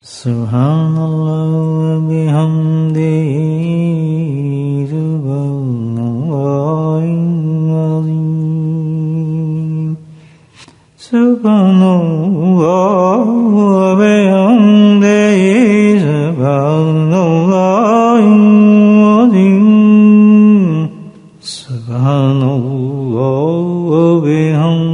Subhanallah bihamdihi subhanallahil azim. Subhanallah bihamdihi subhanallahil azim. Subhanallah bihamdihi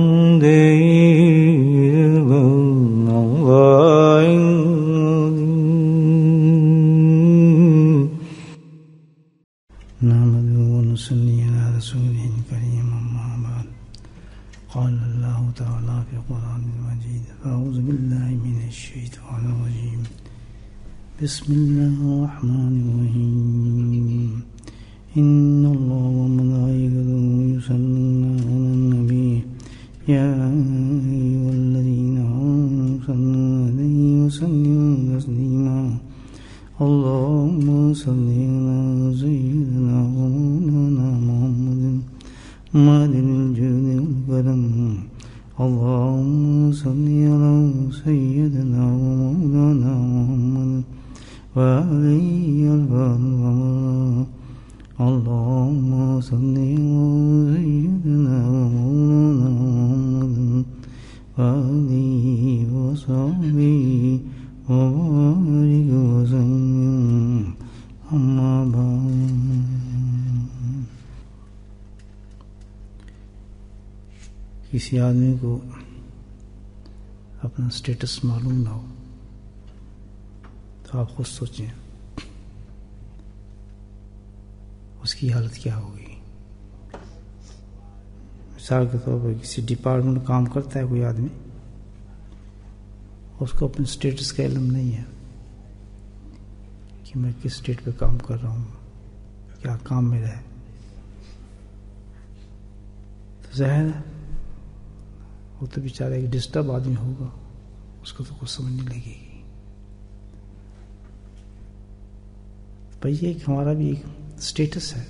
بسم الله الرحمن الرحيم إن الله وملائكته يصلون على النبي يا أيها الذين آمنوا صلوا عليه وسلموا تسليما اللهم صل على سيدنا ومولانا محمد معدن الجود والكرم اللهم صل على سيدنا ومولانا محمد وعليه الفضل اللهم صل على سيدنا ومولانا محمد وعليه وصحبه وبارك وسلم أما بعد. کسی آدمی کو اپنا اسٹیٹس معلوم نہ ہو تو آپ خود سوچیں اس کی حالت کیا ہوگی. مثال کے طور پر کسی ڈپارٹمنٹ میں کام کرتا ہے کوئی آدمی، اس کو اپنے اسٹیٹس کا علم نہیں ہے کہ میں کس اسٹیٹ پہ کام کر رہا ہوں، کیا کام میرا ہے، تو ظاہر ہے وہ تو بیچارہ ایک ڈسٹرب آدمی ہوگا، اس کو تو کچھ سمجھ نہیں لگے گی. بھائی ایک ہمارا بھی ایک اسٹیٹس ہے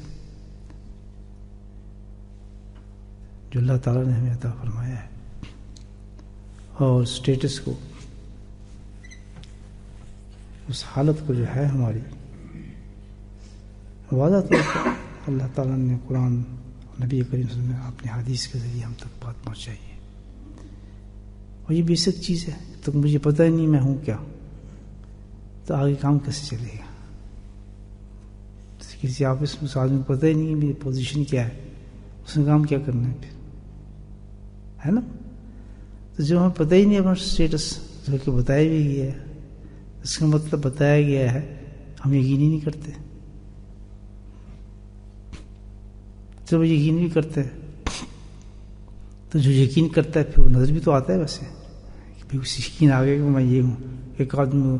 جو اللہ تعالیٰ نے ہمیں عطا فرمایا ہے، اور اسٹیٹس کو، اس حالت کو جو ہے ہماری واضح طور پر اللہ تعالیٰ نے قرآن نبی کریم صلی اللہ علیہ وسلم نے اپنی حدیث کے ذریعے ہم تک بات پہنچائی ہے. اور یہ بیسک چیز ہے، تو مجھے پتہ ہی نہیں میں ہوں کیا، تو آگے کام کیسے چلے گا. کسی آفس میں اس آدمی کو پتہ ہی نہیں کہ میری پوزیشن کیا ہے، اس نے کام کیا کرنا ہے پھر، ہے نا. تو جو ہمیں پتہ ہی نہیں اپنا اسٹیٹس جو کہ بتایا بھی گیا ہے، اس کا مطلب بتایا گیا ہے ہم یقین ہی نہیں کرتے. جب یقین بھی کرتے ہیں تو جو یقین کرتا ہے پھر وہ نظر بھی تو آتا ہے ویسے کہ بھائی اس یقین آ گیا کہ میں یہ ہوں. ایک آدمی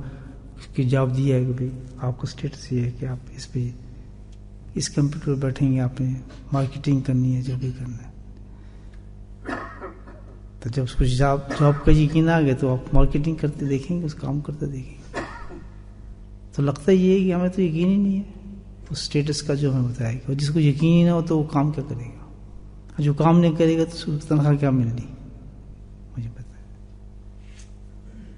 کی جاب دیا ہے کہ بھائی آپ کا اسٹیٹس یہ ہے کہ آپ اس پہ اس کمپیوٹر پہ بیٹھیں گے، آپ نے مارکیٹنگ کرنی ہے، جو بھی کرنا ہے. تو جب اس کو جاب کا یقین آ گیا تو آپ مارکیٹنگ کرتے دیکھیں گے، اس کام کرتے دیکھیں گے. تو لگتا یہ ہے کہ ہمیں تو یقین ہی نہیں ہے اس اسٹیٹس کا جو ہمیں بتایا گیا. جس کو یقین ہی نہ ہو تو وہ کام کیا کرے گا، جو کام نہیں کرے گا تو اس کو تنخواہ کیا ملنی، مجھے پتا ہے.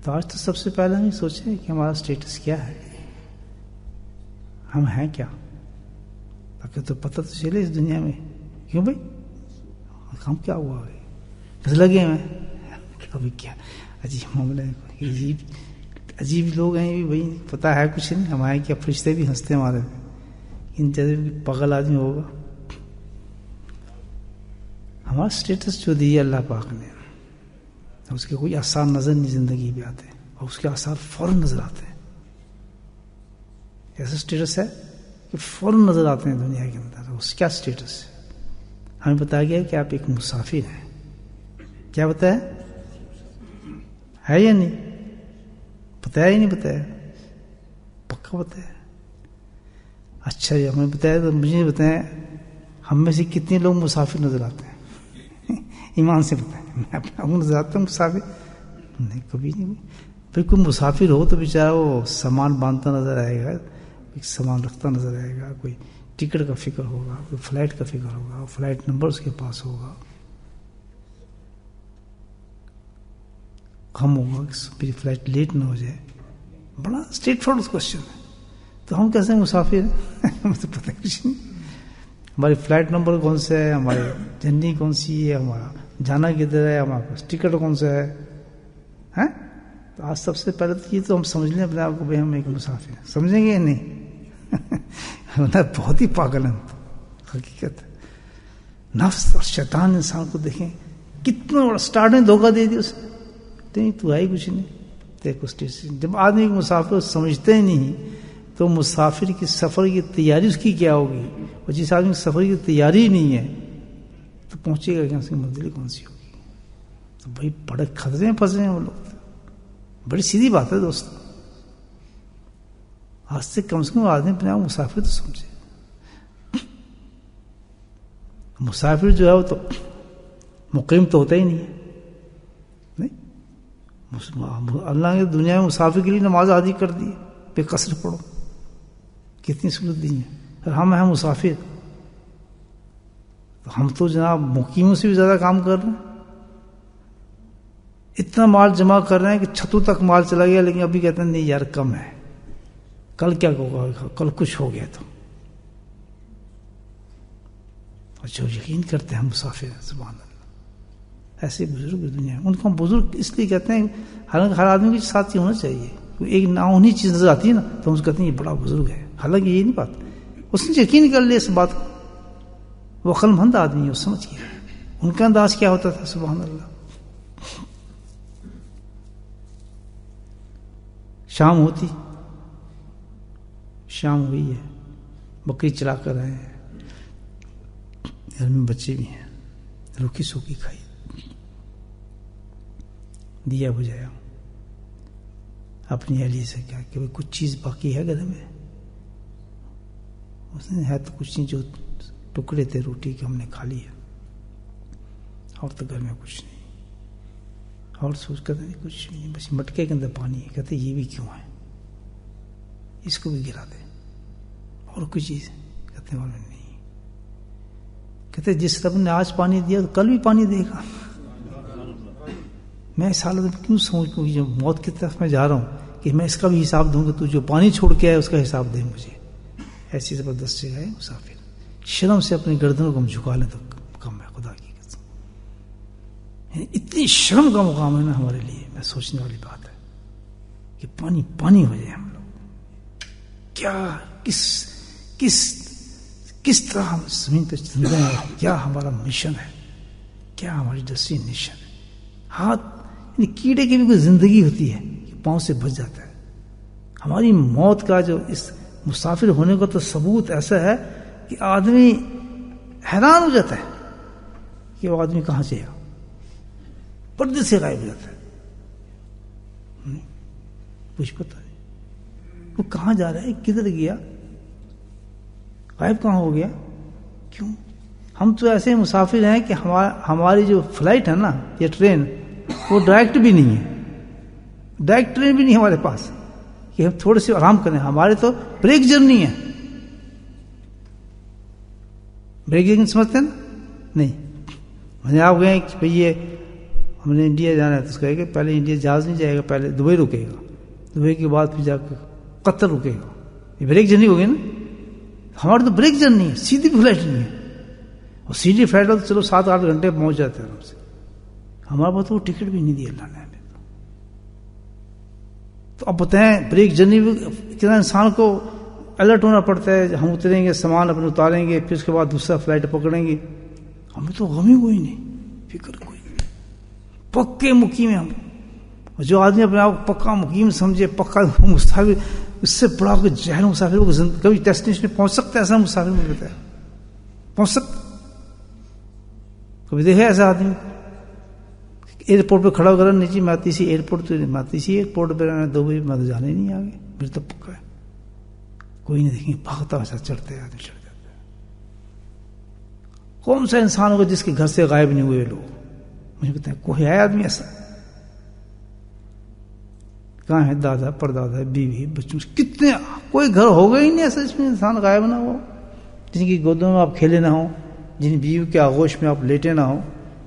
تو آج تو سب سے پہلے ہم یہ سوچیں کہ ہمارا اسٹیٹس کیا ہے، ہم ہیں کیا، تاکہ تو پتہ تو چلے اس دنیا میں. کیوں بھائی کام کیا ہوا ہے، بس لگے ہوئے کیا عجیب معاملہ ہے. عجیب لوگ ہیں بھی، بھائی پتہ ہے کچھ نہیں. ہمارے کیا فرشتے بھی ہنستے ہمارے ان جیسے پاگل آدمی ہوگا. ہمارا اسٹیٹس جو دیا اللہ پاک نے، اس کے کوئی آثار نظر نہیں زندگی پہ آتے، اور اس کے آثار فوراً نظر آتے ہیں. ایسا اسٹیٹس ہے کہ فوراً نظر آتے ہیں دنیا کے اندر. اس کیا اسٹیٹس ہے؟ ہمیں بتایا گیا کہ آپ ایک مسافر ہیں. کیا بتایا ہے یا نہیں؟ بتایا ہی نہیں بتایا، پکا بتایا. اچھا جی ہمیں بتایا تو مجھے بتائیں ہم میں سے کتنے لوگ مسافر نظر آتے ہیں؟ ایمان سے بتائیں. میں اپنا نظر آتا ہوں مسافر؟ نہیں، کبھی نہیں. بھائی کوئی مسافر ہو تو بیچارہ وہ سامان باندھتا نظر آئے گا، سامان رکھتا نظر آئے گا، کوئی ٹکٹ کا فکر ہوگا، کوئی فلائٹ کا فکر ہوگا، فلائٹ نمبر اس کے پاس ہوگا، غم ہوگا کہ میری فلائٹ لیٹ نہ ہو جائے، بڑا اسٹریٹ فارورڈ کوشچن ہے. تو ہم کیسے مسافر ہیں؟ ہمیں تو پتہ کچھ نہیں. ہماری فلائٹ نمبر کون سا ہے، ہماری جرنی کون سی ہے، ہمارا جانا کدھر ہے، ہمارا پاس ٹکٹ کون سا ہے. تو آج سب سے پہلے تو یہ تو ہم سمجھ لیں اپنے آپ کو بھائی ہم ایک مسافر ہیں. سمجھیں گے یا نہیں؟ بہت ہی پاگل ہیں حقیقت. نفس اور شیطان انسان کو دیکھیں کتنا بڑا اسٹارٹ میں دھوکہ دے دیا اس نے. تو ہے ہی کچھ نہیں. دیکھو جب آدمی ایک مسافر سمجھتے ہی نہیں تو مسافر کی سفر کی تیاری اس کی کیا ہوگی. اور جس آدمی کی سفر کی تیاری ہی نہیں ہے تو پہنچے گا کہاں سے، منزل کون سی ہوگی. تو بھائی بڑے خطرے میں پھنسے ہیں وہ لوگ. بڑی سیدھی بات ہے دوست. آج سے کم آدمی اپنے آپ مسافر تو سمجھے. مسافر جو ہے وہ تو مقیم تو ہوتا ہی نہیں ہے. اللہ نے دنیا میں مسافر کے لیے نماز عادی کر دی، بے قصر پڑھو. کتنی سہولت دی ہے. اور ہم ہیں مسافر، تو ہم تو جناب مقیموں سے بھی زیادہ کام کر رہے ہیں. اتنا مال جمع کر رہے ہیں کہ چھتوں تک مال چلا گیا، لیکن ابھی کہتے ہیں نہیں یار کم ہے، کل کیا ہوگا، کل کچھ ہو گیا. تو اور جو یقین کرتے ہیں ہم مسافر ہیں، سبحان اللہ. ایسے بزرگ دنیا میں، ان کو ہم بزرگ اس لیے کہتے ہیں، حالانکہ ہر آدمی کے ساتھ یہ ہونا چاہیے. ایک ناہونی چیز نظر آتی ہے نا تو ہم اس کہتے ہیں یہ بڑا بزرگ ہے. حالانکہ یہ نہیں بات، اس نے یقین کر لیا اس بات کو. وہ عقل مند آدمی ہے، وہ سمجھ گیا. ان کا انداز کیا ہوتا تھا، سبحان اللہ. شام ہوتی، شام ہوئی ہے، بکری چلا کر رہے ہیں، گھر میں بچے بھی ہیں، روکی سوکی کھائی، دیا بجھایا. اپنی اہلیہ سے کیا کہ کچھ چیز باقی ہے گھر میں. اس نے ہے تو کچھ نہیں، جو ٹکڑے تھے روٹی کے ہم نے کھا لیا، اور تو گھر میں کچھ نہیں. اور سوچ کر کچھ نہیں، بس مٹکے کے اندر پانی ہے. کہتے یہ بھی کیوں ہے، اس کو بھی گرا دے. اور کوئی چیز کہتے ہیں نہیں. کہتے جس رب نے آج پانی دیا تو کل بھی پانی دے گا. میں اس حالت میں کیوں سوچوں کہ جو موت کی طرف میں جا رہا ہوں کہ میں اس کا بھی حساب دوں گا، تو جو پانی چھوڑ کے آئے اس کا حساب دے مجھے. ایسی زبردست جگہ ہے مسافر. شرم سے اپنی گردنوں کو ہم جھکا لیں تو کم ہے، خدا کی قسم. اتنی شرم کا مقام ہے نا ہمارے لیے. میں سوچنے والی بات ہے کہ پانی پانی ہو جائے ہم لوگ. کیا کس طرح ہم زمین پہ زندہ ہیں، کیا ہمارا مشن ہے، کیا ہماری ڈیسٹینیشن ہے. ہاتھ کیڑے کی بھی کوئی زندگی ہوتی ہے کہ پاؤں سے بچ جاتا ہے. ہماری موت کا جو اس مسافر ہونے کا تو ثبوت ایسا ہے کہ آدمی حیران ہو جاتا ہے کہ وہ آدمی کہاں سے ہے، پردے سے غائب ہو جاتا ہے. کچھ پتہ نہیں وہ کہاں جا رہا ہے، کدھر گیا، غائب کہاں ہو گیا، کیوں. ہم تو ایسے مسافر ہیں کہ ہماری جو فلائٹ ہے نا، یہ ٹرین، وہ ڈائریکٹ بھی نہیں ہے. ڈائریکٹ ٹرین بھی نہیں ہمارے پاس کہ ہم تھوڑے سے آرام کریں. ہمارے تو بریک جرنی ہے. بریک جرنی سمجھتے ہیں نا؟ نہیں. میں آپ گئے کہ بھئی یہ ہم نے انڈیا جانا ہے تو اس کہے کہ پہلے انڈیا جہاز نہیں جائے گا، پہلے دبئی رکے گا، دبئی کے بعد پھر جا کے قطر رکے گا. یہ بریک جرنی ہوگی نا. ہمارے تو بریک جرنی ہے، سیدھی فلائٹ نہیں ہے. اور سیدھی فلائٹ ہو تو چلو 7-8 گھنٹے پہنچ جاتے ہیں آرام سے. ہمارے پاس تو وہ ٹکٹ بھی نہیں دی اللہ نے ہمیں. تو اب بتائیں بریک جرنی بھی کتنا انسان کو الرٹ ہونا پڑتا ہے. ہم اتریں گے، سامان اپنے اتاریں گے، پھر اس کے بعد دوسرا فلائٹ پکڑیں گے. ہمیں تو غم ہی کوئی نہیں، فکر کوئی نہیں. پکے مقیم ہیں ہم. اور جو آدمی اپنے آپ کو پکا مقیم سمجھے، پکا مسافر، اس سے بڑا کوئی جہل مسافر کو کبھی ڈیسٹینیشن میں پہنچ سکتا ہے. ایسا مسافر مل جاتا ہے، پہنچ سکتا. کبھی دیکھا ایسا آدمی ایئرپورٹ پہ کھڑا ہو کر نہیں جی میں آتی سی ایئرپورٹ تو میں آتی سی ایئرپورٹ پہ رہنا دبئی میں تو جانے ہی نہیں آگے، میرے تو پکا ہے. کوئی نہیں دیکھیں بھاگتا ویسا چڑھتے ہیں، آدمی چڑھ جاتا ہے. کون سا انسان ہوگا جس کے گھر سے غائب نہیں ہوئے لوگ؟ مجھے کہتے ہیں کوئی ہے آدمی ایسا؟ کہاں ہے دادا پردادا بیوی بچوں، کتنے، کوئی گھر ہوگا ہی نہیں ایسا جس میں انسان غائب نہ ہو، جن کی گودوں میں آپ کھیلے نہ ہوں، جن بیوی کے آغوش میں آپ لیٹے نہ ہوں،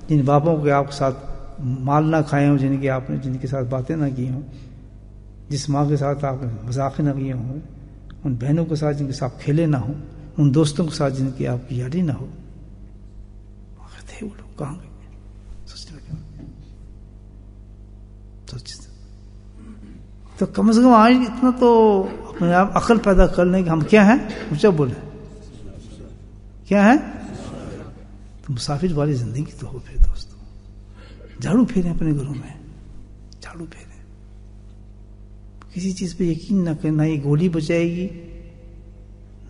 جن باپوں کے آپ کے ساتھ مال نہ کھائے ہوں، جن کے ساتھ باتیں نہ کی ہوں، جس ماں کے ساتھ آپ مذاق نہ کیے ہوں، ان بہنوں کے ساتھ جن کے ساتھ کھیلے نہ ہوں، ان دوستوں کے ساتھ جن کی آپ کی یاری نہ ہو، تھے وہ لوگ کہاں گئے؟ سوچنے لگے تو کم از کم آج اتنا تو اپنے آپ عقل پیدا کر لیں کہ ہم کیا ہیں، اونچا بولیں کیا ہے؟ تو مسافر والی زندگی تو ہو پھر دوستوں. جھاڑو پھیریں اپنے گھروں میں، جھاڑو پھیریں. کسی چیز پہ یقین نہ کریں، نہ یہ گولی بچائے گی،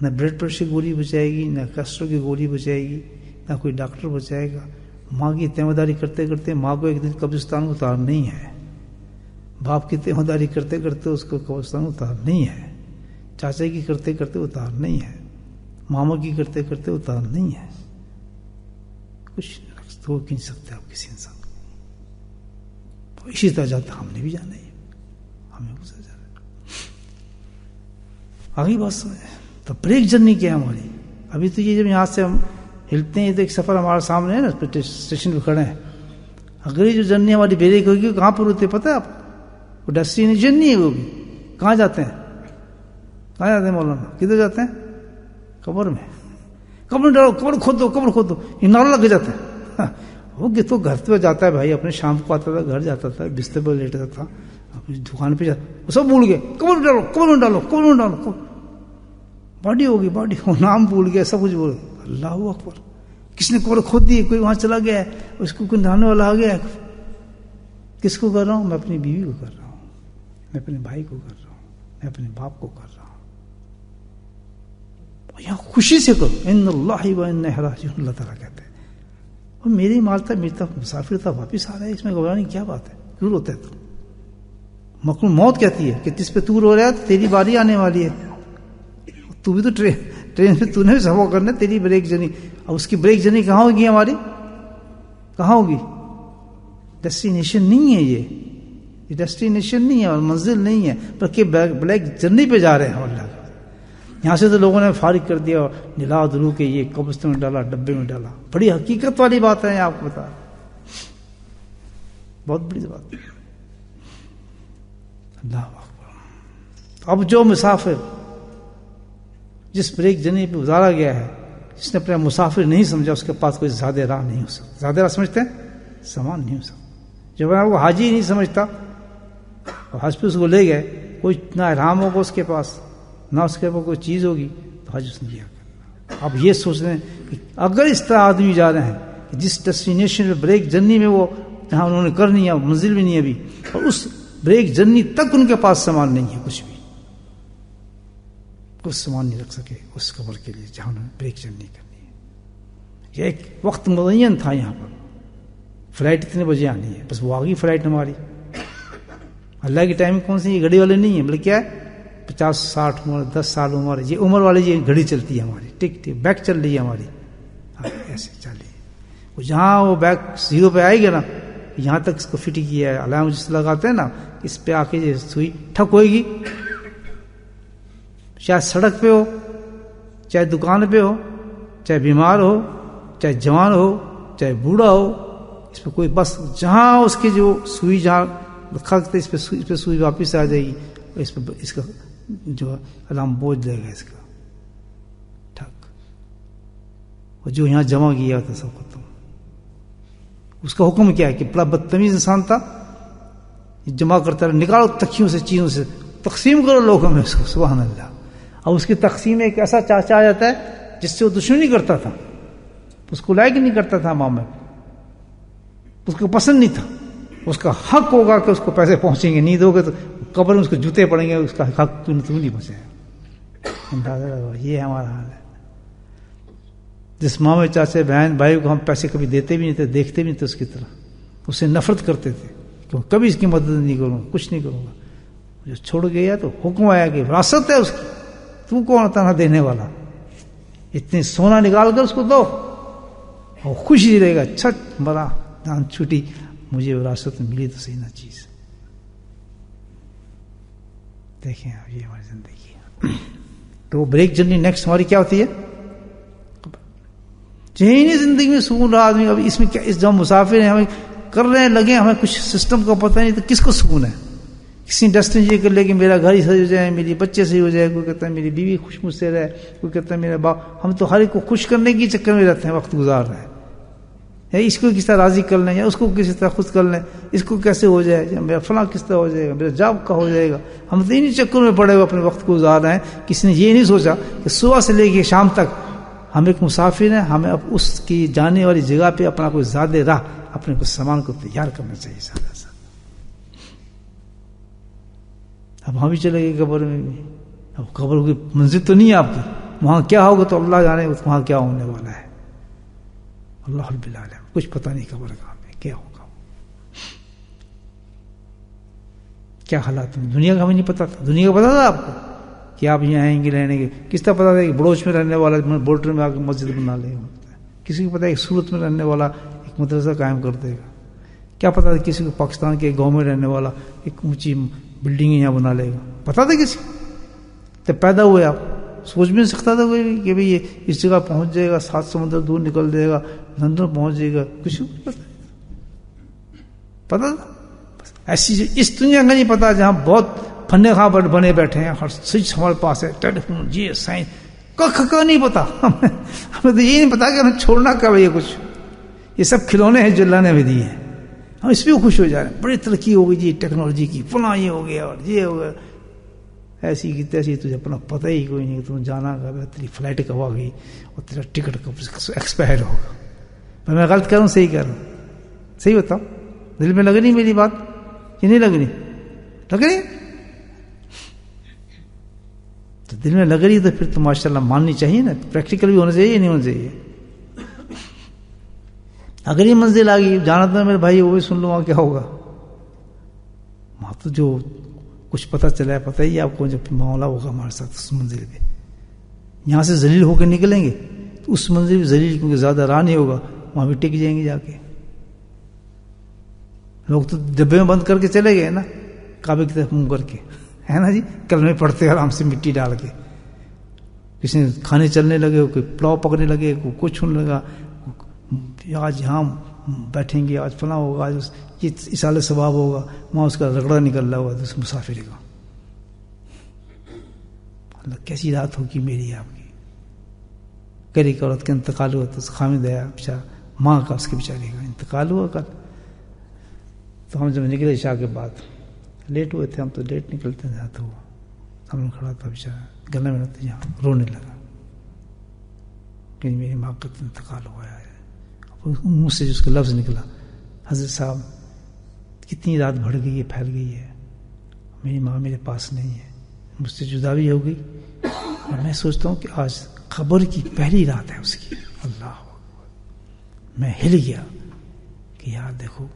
نہ بلڈ پریشر کی گولی بچائے گی، نہ کیسٹرول کی گولی بچائے گی، نہ کوئی ڈاکٹر بچائے گا. ماں کی تیمارداری کرتے کرتے ماں کو ایک دن قبرستان اتارنا نہیں ہے، باپ کی تیمارداری کرتے کرتے اس کو قبرستان اتارنا نہیں ہے، چاچا کی کرتے کرتے اتارنا نہیں ہے، ماما کی کرتے کرتے اتارنا نہیں ہے. کچھ تو نہیں سکتے آپ کسی انسان کو. اسی طرح جاتا ہم نے بھی جانا ہے، ہمیں گزر جانا ہے. آگے بات سمجھے تو بریک جرنی کیا ہے ہماری. ابھی تو یہ جب یہاں سے ہم ہلتے ہیں تو ایک سفر ہمارے سامنے ہے نا، اسٹیشن پہ کھڑے ہیں. اگر یہ جو جرنی ہماری بریک ہوگی کہاں پر ہوتی ہے پتہ ہے آپ کو؟ وہ ڈیسٹینیشن نہیں ہے ہوگی. کہاں جاتے ہیں؟ کہاں جاتے ہیں مولانا؟ کدھر جاتے ہیں؟ قبر میں. قبر ڈالو، قبر کھود دو، قبر کھود دو. یہ نعرہ لگ جاتا ہے. وہ تو گھر پہ جاتا ہے بھائی، اپنے شام کو آتا تھا، گھر جاتا تھا، بستر پر لیٹتا تھا، اپنی دکان پہ جاتا، وہ سب بھول گئے. قبر ڈالو، قبر ڈالو، قبر ڈالو. باڈی ہوگی، باڈی ہو، نام بھول گیا، سب کچھ بول. اللہ اکبر. کس نے قبر کھود دی؟ کوئی وہاں چلا گیا ہے، اس کو کوئی نہانے والا آ گیا ہے. کس کو کر رہا ہوں؟ میں اپنی بیوی کو کر رہا ہوں، میں اپنے بھائی کو کر رہا ہوں، میں اپنے باپ کو کر رہا ہوں. یہاں خوشی سے کرو. ان اللہ و انا الیہ راجعون، اللہ تعالیٰ کہتے ہیں. اور میری مال تھا، میرا مسافر تھا، واپس آ رہا ہے، اس میں گھبرانے کی کیا بات ہے؟ کیوں روتا ہے تو؟ مقلوب موت کہتی ہے کہ جس پہ تو رو رہا ہے تو تیری باری آنے والی ہے. تو بھی تو ٹرین پہ تو نے بھی سفر کرنا ہے، تیری بریک جرنی. اب اس کی بریک جرنی کہاں ہوگی ہماری؟ کہاں ہوگی؟ ڈیسٹینیشن نہیں ہے، یہ ڈیسٹینیشن نہیں ہے اور منزل نہیں ہے، بلکہ بریک جرنی پہ جا رہے ہیں. اللہ یہاں سے تو لوگوں نے فارغ کر دیا، نلا دلو کے یہ قبرستان میں ڈالا، ڈبے میں ڈالا. بڑی حقیقت والی بات ہے، آپ کو بتا، بہت بڑی بات. اللہ اکبر. اب جو مسافر جس بریک جرنی پہ اتارا گیا ہے، جس نے اپنا مسافر نہیں سمجھا، اس کے پاس کوئی زیادہ راہ نہیں ہو سکتا. زیادہ راہ سمجھتے ہیں، سامان نہیں ہو سکتا. جب وہ حاجی نہیں سمجھتا اور حج پہ اس کو لے گئے، کوئی نہ احرام ہوگا اس کے پاس، نہ اس کے پاس کوئی چیز ہوگی، تو حج اس نے کیا کرنا. اب یہ سوچ رہے ہیں کہ اگر اس طرح آدمی جا رہے ہیں کہ جس ڈیسٹینیشن میں بریک جرنی میں وہ جہاں انہوں نے کرنی ہے، منزل بھی نہیں ہے ابھی، اور اس بریک جرنی تک ان کے پاس سامان نہیں ہے، کچھ سامان نہیں رکھ سکے اس قبر کے لیے جہاں انہوں نے بریک جرنی کرنی ہے. یہ ایک وقت معین تھا، یہاں پر فلائٹ اتنے بجے آنی ہے، بس وہ آ گئی فلائٹ ہماری. اللہ کی ٹائم کون سی؟ یہ گھڑی والے نہیں ہے، بلکہ کیا ہے، 50-60 عمر، 10 سال عمر، یہ عمر والی یہ گھڑی چلتی ہے ہماری. ٹک ٹک بیک چل رہی ہے ہماری، ایسے چل رہی ہے. وہ جہاں وہ بیک 0 پہ آئے گا نا، یہاں تک اس کو فٹ کیا ہے. علامہ جس لگاتے ہیں نا، اس پہ آ کے یہ سوئی ٹھک ہوئے گی. چاہے سڑک پہ ہو، چاہے دکان پہ ہو، چاہے بیمار ہو، چاہے جوان ہو، چاہے بوڑھا ہو، اس پہ کوئی بس جہاں اس کی جو سوئی جہاں رکھا کرتے، اس پہ سوئی واپس آ جائے گی. اس پہ اس کا جو علام بوجھ لے گا اس کا ٹھک. اور جو یہاں جمع کیا تھا سب ختم. اس کا حکم کیا ہے کہ بڑا بدتمیز انسان تھا، جمع کرتا رہا، نکالو تکیوں سے، چیزوں سے، تقسیم کرو لوگوں میں اس کو. سبحان اللہ. اور اس کی تقسیم ایک ایسا چاچا آ جاتا ہے جس سے وہ دشمنی کرتا تھا، اس کو لائق نہیں کرتا تھا، معاملہ اس کو پسند نہیں تھا. اس کا حق ہوگا کہ اس کو پیسے پہنچیں گے، نہیں دو گے تو قبر میں اس کو جوتے پڑیں گے، اس کا حق تو نہیں پہنچے گا. یہ ہمارا حال ہے. جس ماں میں چاچے بہن بھائی کو ہم پیسے کبھی دیتے بھی نہیں تھے، دیکھتے بھی نہیں تھے اس کی طرف، اس سے نفرت کرتے تھے کہ کبھی اس کی مدد نہیں کروں گا، کچھ نہیں کروں گا. جو چھوڑ گیا تو حکم آیا کہ وراثت ہے اس کی، تو کون ہوتا نہ دینے والا، اتنے سونا نکال کر اس کو دو اور خوشی رہے گا. چھٹ بڑا جان چھوٹی، مجھے وراثت ملی تو صحیح نہ چیز. دیکھیں یہ ہماری زندگی ہے. تو بریک جرنی نیکسٹ ہماری کیا ہوتی ہے؟ ذہنی زندگی میں سکون رہا آدمی. اب اس میں کیا، اس جو ہم مسافر ہیں، ہمیں کر رہے ہیں، لگے، ہمیں کچھ سسٹم کا پتہ نہیں، تو کس کو سکون ہے؟ کسی ڈسٹن یہ کر لے کہ میرا گھر ہی صحیح ہو جائے, میری بچے صحیح ہو جائے, کوئی کہتا ہے میری بیوی خوش مجھ سے رہے, کوئی کہتا ہے میرا باپ. ہم تو ہر ایک کو خوش کرنے کی چکر میں رہتے ہیں, وقت گزار رہے ہیں, یا اس کو کس طرح راضی کر لیں, یا اس کو کسی طرح خوش کر لیں, اس کو کیسے ہو جائے, یا میرا فلاں کس طرح ہو جائے گا, میرا جاب کا ہو جائے گا. ہم تو انہیں چکر میں پڑے ہوئے اپنے وقت کو گزار رہے ہیں. کسی نے یہ نہیں سوچا کہ صبح سے لے کے شام تک ہم ایک مسافر ہیں, ہمیں اب اس کی جانے والی جگہ پہ اپنا کوئی زیادہ راہ اپنے کو سامان کو تیار کرنا چاہیے زیادہ سے. اب ہم بھی چلے گئے قبر میں بھی, اب قبر کی منزل تو نہیں ہے آپ کی, وہاں کیا ہوگا تو اللہ جانے وہاں کیا ہونے والا ہے, اللہ رب العالمین. کچھ پتہ نہیں قبر کا میں کیا ہوگا, کیا حالات ہیں. دنیا کا ہمیں نہیں پتا تھا, دنیا کا پتا تھا آپ کو کہ آپ یہاں آئیں گے رہنے کے. کس طرح پتا تھا کہ بڑوچ میں رہنے والا بولٹر میں آ کے مسجد بنا لے گا, کسی کو پتا ہے کہ سورت میں رہنے والا ایک مدرسہ قائم کر دے گا, کیا پتا تھا کسی کو پاکستان کے گاؤں میں رہنے والا ایک اونچی بلڈنگ یہاں بنا لے گا, پتا تھا کسی تو پیدا ہوئے آپ سوچ بھی نہیں سکتا تھا کوئی کہ بھئی یہ اس جگہ پہنچ جائے گا, 7 سمندر دور نکل جائے گا, لندن پہنچ جائے گا, کچھ پتا تھا. ایسی اس دنیا کا نہیں پتا جہاں بہت فن خواہ بنے بیٹھے ہیں, ہر سوئچ ہمارے پاس ہے, ٹیلی فون, یہ سائنس کا نہیں پتا. ہمیں تو یہ نہیں پتا کہ ہمیں چھوڑنا کب ہے. یہ کچھ یہ سب کھلونے ہیں جو اللہ نے ہمیں دیے ہیں, ہم اس پہ خوش ہو جا رہے ہیں. بڑی ترقی ہو گئی جی ٹیکنالوجی کی, فلاں یہ ہو گیا اور یہ ہو گیا. ایسی کی تیسی تجھے اپنا پتہ ہی کوئی نہیں کہ تم جانا کب ہے, تیری فلائٹ کب آ گئی اور تیرا ٹکٹ کب ایکسپائر ہوگا. میں غلط کر رہا ہوں صحیح کر رہا ہوں, صحیح بتاؤ. دل میں لگ رہی میری بات یہ نہیں لگ رہی, لگ رہی تو دل میں لگ رہی تو پھر تو ماشاء اللہ ماننی چاہیے نا. پریکٹیکل بھی ہونا چاہیے, نہیں ہونا چاہیے. اگر یہ منزل آ گئی جانا تو میرے بھائی وہ بھی سن لو وہاں کیا ہوگا. وہاں تو جو کچھ پتہ چلا ہے, پتہ ہی آپ کو جب معاملہ ہوگا ہمارے ساتھ اس منزل پہ. یہاں سے ذلیل ہو کے نکلیں گے تو اس منزل پہ ذلیل کیونکہ زیادہ راہ نہیں ہوگا, وہاں بھی ٹک جائیں گے جا کے. لوگ تو ڈبے میں بند کر کے چلے گئے نا, کعبے کی طرف منہ کر کے, ہے نا جی, کلمے پڑھتے آرام سے مٹی ڈال کے. کسی نے کھانے چلنے لگے, کوئی پلاؤ پکنے لگے, کوئی کچھ ہونے لگا, آج یہاں بیٹھیں گے, آج فلاں ہوگا, آج یہ اصال ثواب ہوگا, وہاں اس کا رگڑا نکل رہا ہوگا اس مسافر کا. اللہ کیسی رات ہوگی میری آپ کی. کری کا عورت کا انتقال ہوا تو خامد ہے بیچارہ, ماں کا اس کے بیچارے کا انتقال ہوا کل. تو ہم جب نکلے عشاء کے بعد لیٹ ہوئے تھے, ہم تو لیٹ نکلتے ہیں, تو ہم کھڑا تھا بیچارہ گلے میں رہتے, یہاں رونے لگا کہ میری ماں کا انتقال ہوا ہے. منہ سے اس کا لفظ نکلا, حضرت صاحب کتنی رات بڑھ گئی ہے, پھیل گئی ہے, میری ماں میرے پاس نہیں ہے, مجھ سے جدا بھی ہو گئی, اور میں سوچتا ہوں کہ آج قبر کی پہلی رات ہے اس کی. اللہ میں ہل گیا کہ یار دیکھو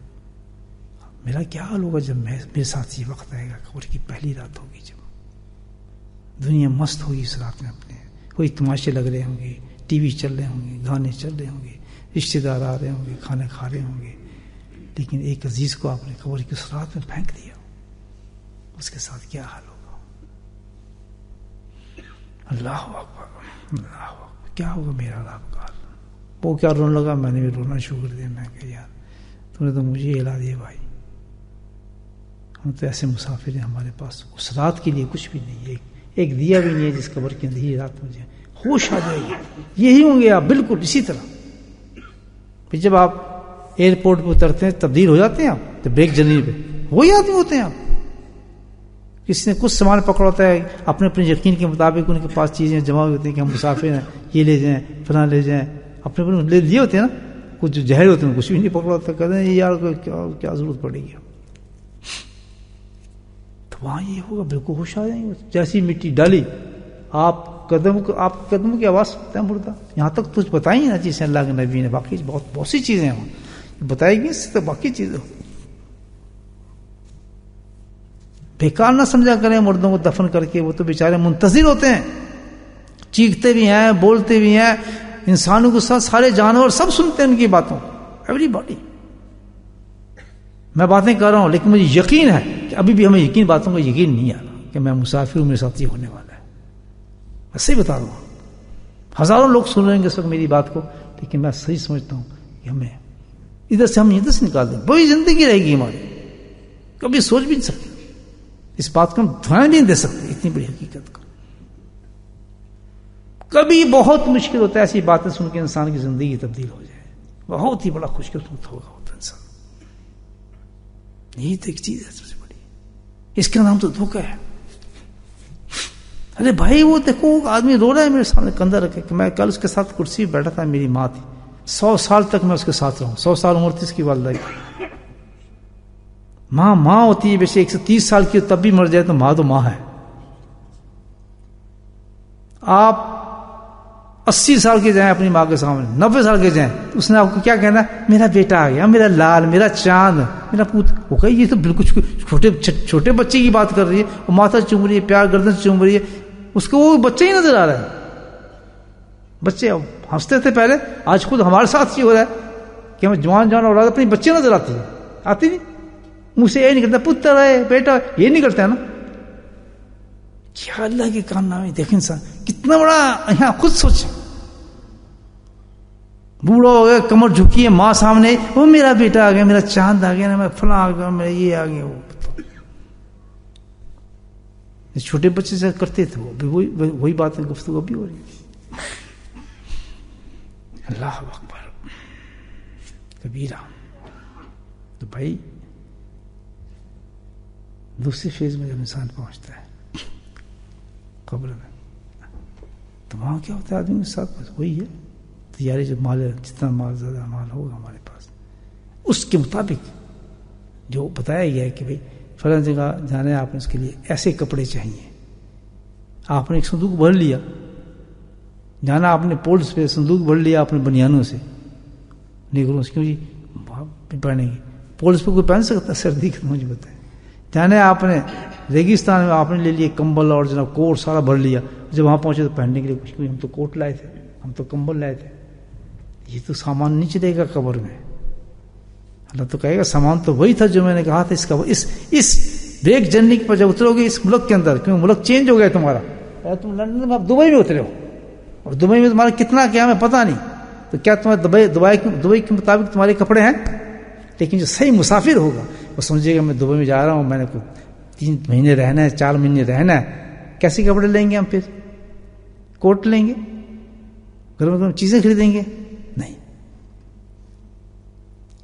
میرا کیا حال ہوگا جب میرے ساتھ یہ وقت آئے گا. قبر کی پہلی رات ہوگی جب دنیا مست ہوگی اس رات میں, اپنے کوئی تماشے لگ رہے ہوں گے, ٹی وی چل رہے ہوں گے, گانے چل رہے ہوں گے, رشتے دار آ رہے ہوں گے, کھانے کھا رہے ہوں گے, لیکن ایک عزیز کو آپ نے قبر کی اس رات میں پھینک دیا, اس کے ساتھ کیا حال ہوگا. اللہ اکبر, اللہ اکبر. کیا ہوگا میرا رب کا حال. وہ کیا رونے لگا, میں نے بھی رونا شروع کر دیا. میں کہ یار تم نے تو مجھے ہلا دیا بھائی, ہم تو ایسے مسافر ہیں, ہمارے پاس اس رات کے لیے کچھ بھی نہیں ہے, ایک دیا بھی نہیں ہے جس قبر کے اندر ہی رات مجھے ہوش آ جائے گی. یہی ہوں گے آپ بالکل اسی طرح. پھر جب آپ ایئرپورٹ پہ اترتے ہیں تبدیل ہو جاتے ہیں آپ, تو بریک جرنی پہ وہی آدمی ہوتے ہیں آپ. کسی نے کچھ سامان پکڑا ہوتا ہے, اپنے اپنے یقین کے مطابق ان کے پاس چیزیں جمع ہوتی ہیں کہ ہم مسافر ہیں, یہ لے جائیں, فلاں لے جائیں, اپنے اپنے لے لیے ہوتے ہیں نا. کچھ جو جہر ہوتے ہیں کچھ بھی نہیں پکڑا ہوتا, کہتے ہیں یار کیا ضرورت پڑے گی. تو وہاں یہ ہوگا بالکل ہوش آ جائیں گے. جیسی مٹی ڈالی آپ قدموں کی آواز سنتے ہیں مردہ. یہاں تک کچھ بتائی نا چیزیں اللہ کے نبی نے, باقی بہت سی چیزیں ہیں بتائی گئی, اس سے تو باقی چیزیں بیکار نہ سمجھا کریں. مردوں کو دفن کر کے وہ تو بیچارے منتظر ہوتے ہیں, چیختے بھی ہیں, بولتے بھی ہیں, انسانوں کے ساتھ سارے جانور سب سنتے ہیں ان کی باتوں, ایوری باڈی. میں باتیں کر رہا ہوں لیکن مجھے یقین ہے کہ ابھی بھی ہمیں باتوں کا یقین نہیں آ رہا کہ میں مسافر ہوں, میرے ساتھ یہ ہونے والا ہے. ایسے ہی بتا رہا ہوں. ہزاروں لوگ سن رہے ہیں اس وقت میری بات کو, لیکن میں صحیح سمجھتا ہوں کہ ہمیں ادھر سے ہم ادھر سے نکال دیں, وہی زندگی رہے گی ہماری, کبھی سوچ بھی نہیں سکتے. اس بات کو ہم دھیان نہیں دے سکتے، اتنی بڑی حقیقت کو. کبھی بہت مشکل ہوتا ہے ایسی باتیں سن کے انسان کی زندگی تبدیل ہو جائے، بہت ہی بڑا خوش قسمت ہوتا انسان. یہی تو ایک چیز ہے سب سے بڑی، اس کا نام تو دھوکہ ہے. ارے بھائی وہ دیکھو آدمی رو رہا ہے میرے سامنے کندھا رکھے کہ میں کل اس کے ساتھ کرسی پہ بیٹھا تھا، میری ماں تھی، 100 سال تک میں اس کے ساتھ رہا ہوں، 100 سال عمر تھی اس کی والدہ کی. ماں ہوتی ہے، ویسے 130 سال کی تب بھی مر جائے تو ماں ہے. آپ 80 سال کے جائیں اپنی ماں کے سامنے، 90 سال کے جائیں، اس نے آپ کو کیا کہنا؟ میرا بیٹا آ گیا، میرا لال، میرا چاند، میرا پوت. وہ کہے یہ تو بالکل چھوٹے بچے کی بات کر رہی ہے، وہ ماتھا چوم رہی ہے، پیار گردن چوم رہی ہے، اس کو وہ بچہ ہی نظر آ رہا ہے. بچے ہنستے تھے پہلے، آج خود ہمارے ساتھ یہ ہو رہا ہے کہ ہمیں جوان اولاد اپنی بچے نظر آتی ہے، آتی نہیں، منہ سے یہ نہیں کرتا پتر ہے بیٹا، یہ نہیں کرتا ہے نا. کیا اللہ کے کارنامے دیکھ انسان کتنا بڑا. یہاں خود سوچیں، بوڑھا ہو گیا، کمر جھکی ہے، ماں سامنے، وہ میرا بیٹا آ گیا، میرا چاند آ گیا نا، میں فلاں آ گیا، میرا یہ آ گیا. وہ چھوٹے بچے سے کرتے تھے، وہ وہی بات گفتگو بھی ہو رہی ہے. اللہ اکبر کبیرہ. تو بھائی دوسری فیز میں جب انسان پہنچتا ہے قبر میں، تو وہاں کیا ہوتا ہے آدمی کے ساتھ؟ بس وہی ہے تیاری، جو مال ہے، جتنا مال زیادہ مال ہوگا ہمارے پاس، اس کے مطابق جو بتایا گیا ہے کہ بھائی فلاں جگہ جانا ہے، آپ نے اس کے لیے ایسے کپڑے چاہیے. آپ نے ایک صندوق بھر لیا، جانا آپ نے پولس پہ صندوق بھر لیا آپ نے بنیانوں سے، نیگروں سے، کیوں جی پہنیں گے؟ پولس پہ کوئی پہن سکتا ہے سردی کا؟ مجھے بتائیں. جانے آپ نے ریگستان میں، آپ نے لے لیے کمبل اور جناب کوٹ سارا بھر لیا، جب وہاں پہنچے تو پہننے کے لیے کچھ نہیں، ہم تو کوٹ لائے تھے، ہم تو کمبل لائے تھے. یہ تو سامان نہیں چلے گا قبر میں. اللہ تو کہے گا سامان تو وہی تھا جو میں نے کہا تھا. اس بیگ جرنی پر جب اترو گے اس ملک کے اندر، کیوں ملک چینج ہو گیا تمہارا، تم لندن میں اب دبئی میں اترے ہو، اور دبئی میں تمہارا کتنا کیا ہمیں پتہ نہیں، تو کیا تمہارے دبئی کے مطابق تمہارے کپڑے ہیں؟ لیکن جو صحیح مسافر ہوگا وہ سمجھے گا میں دبئی میں جا رہا ہوں، میں نے 3 مہینے رہنا ہے، 4 مہینے رہنا ہے. کیسے کپڑے لیں گے ہم؟ پھر کوٹ لیں گے، گرم گرم چیزیں خریدیں گے؟ نہیں.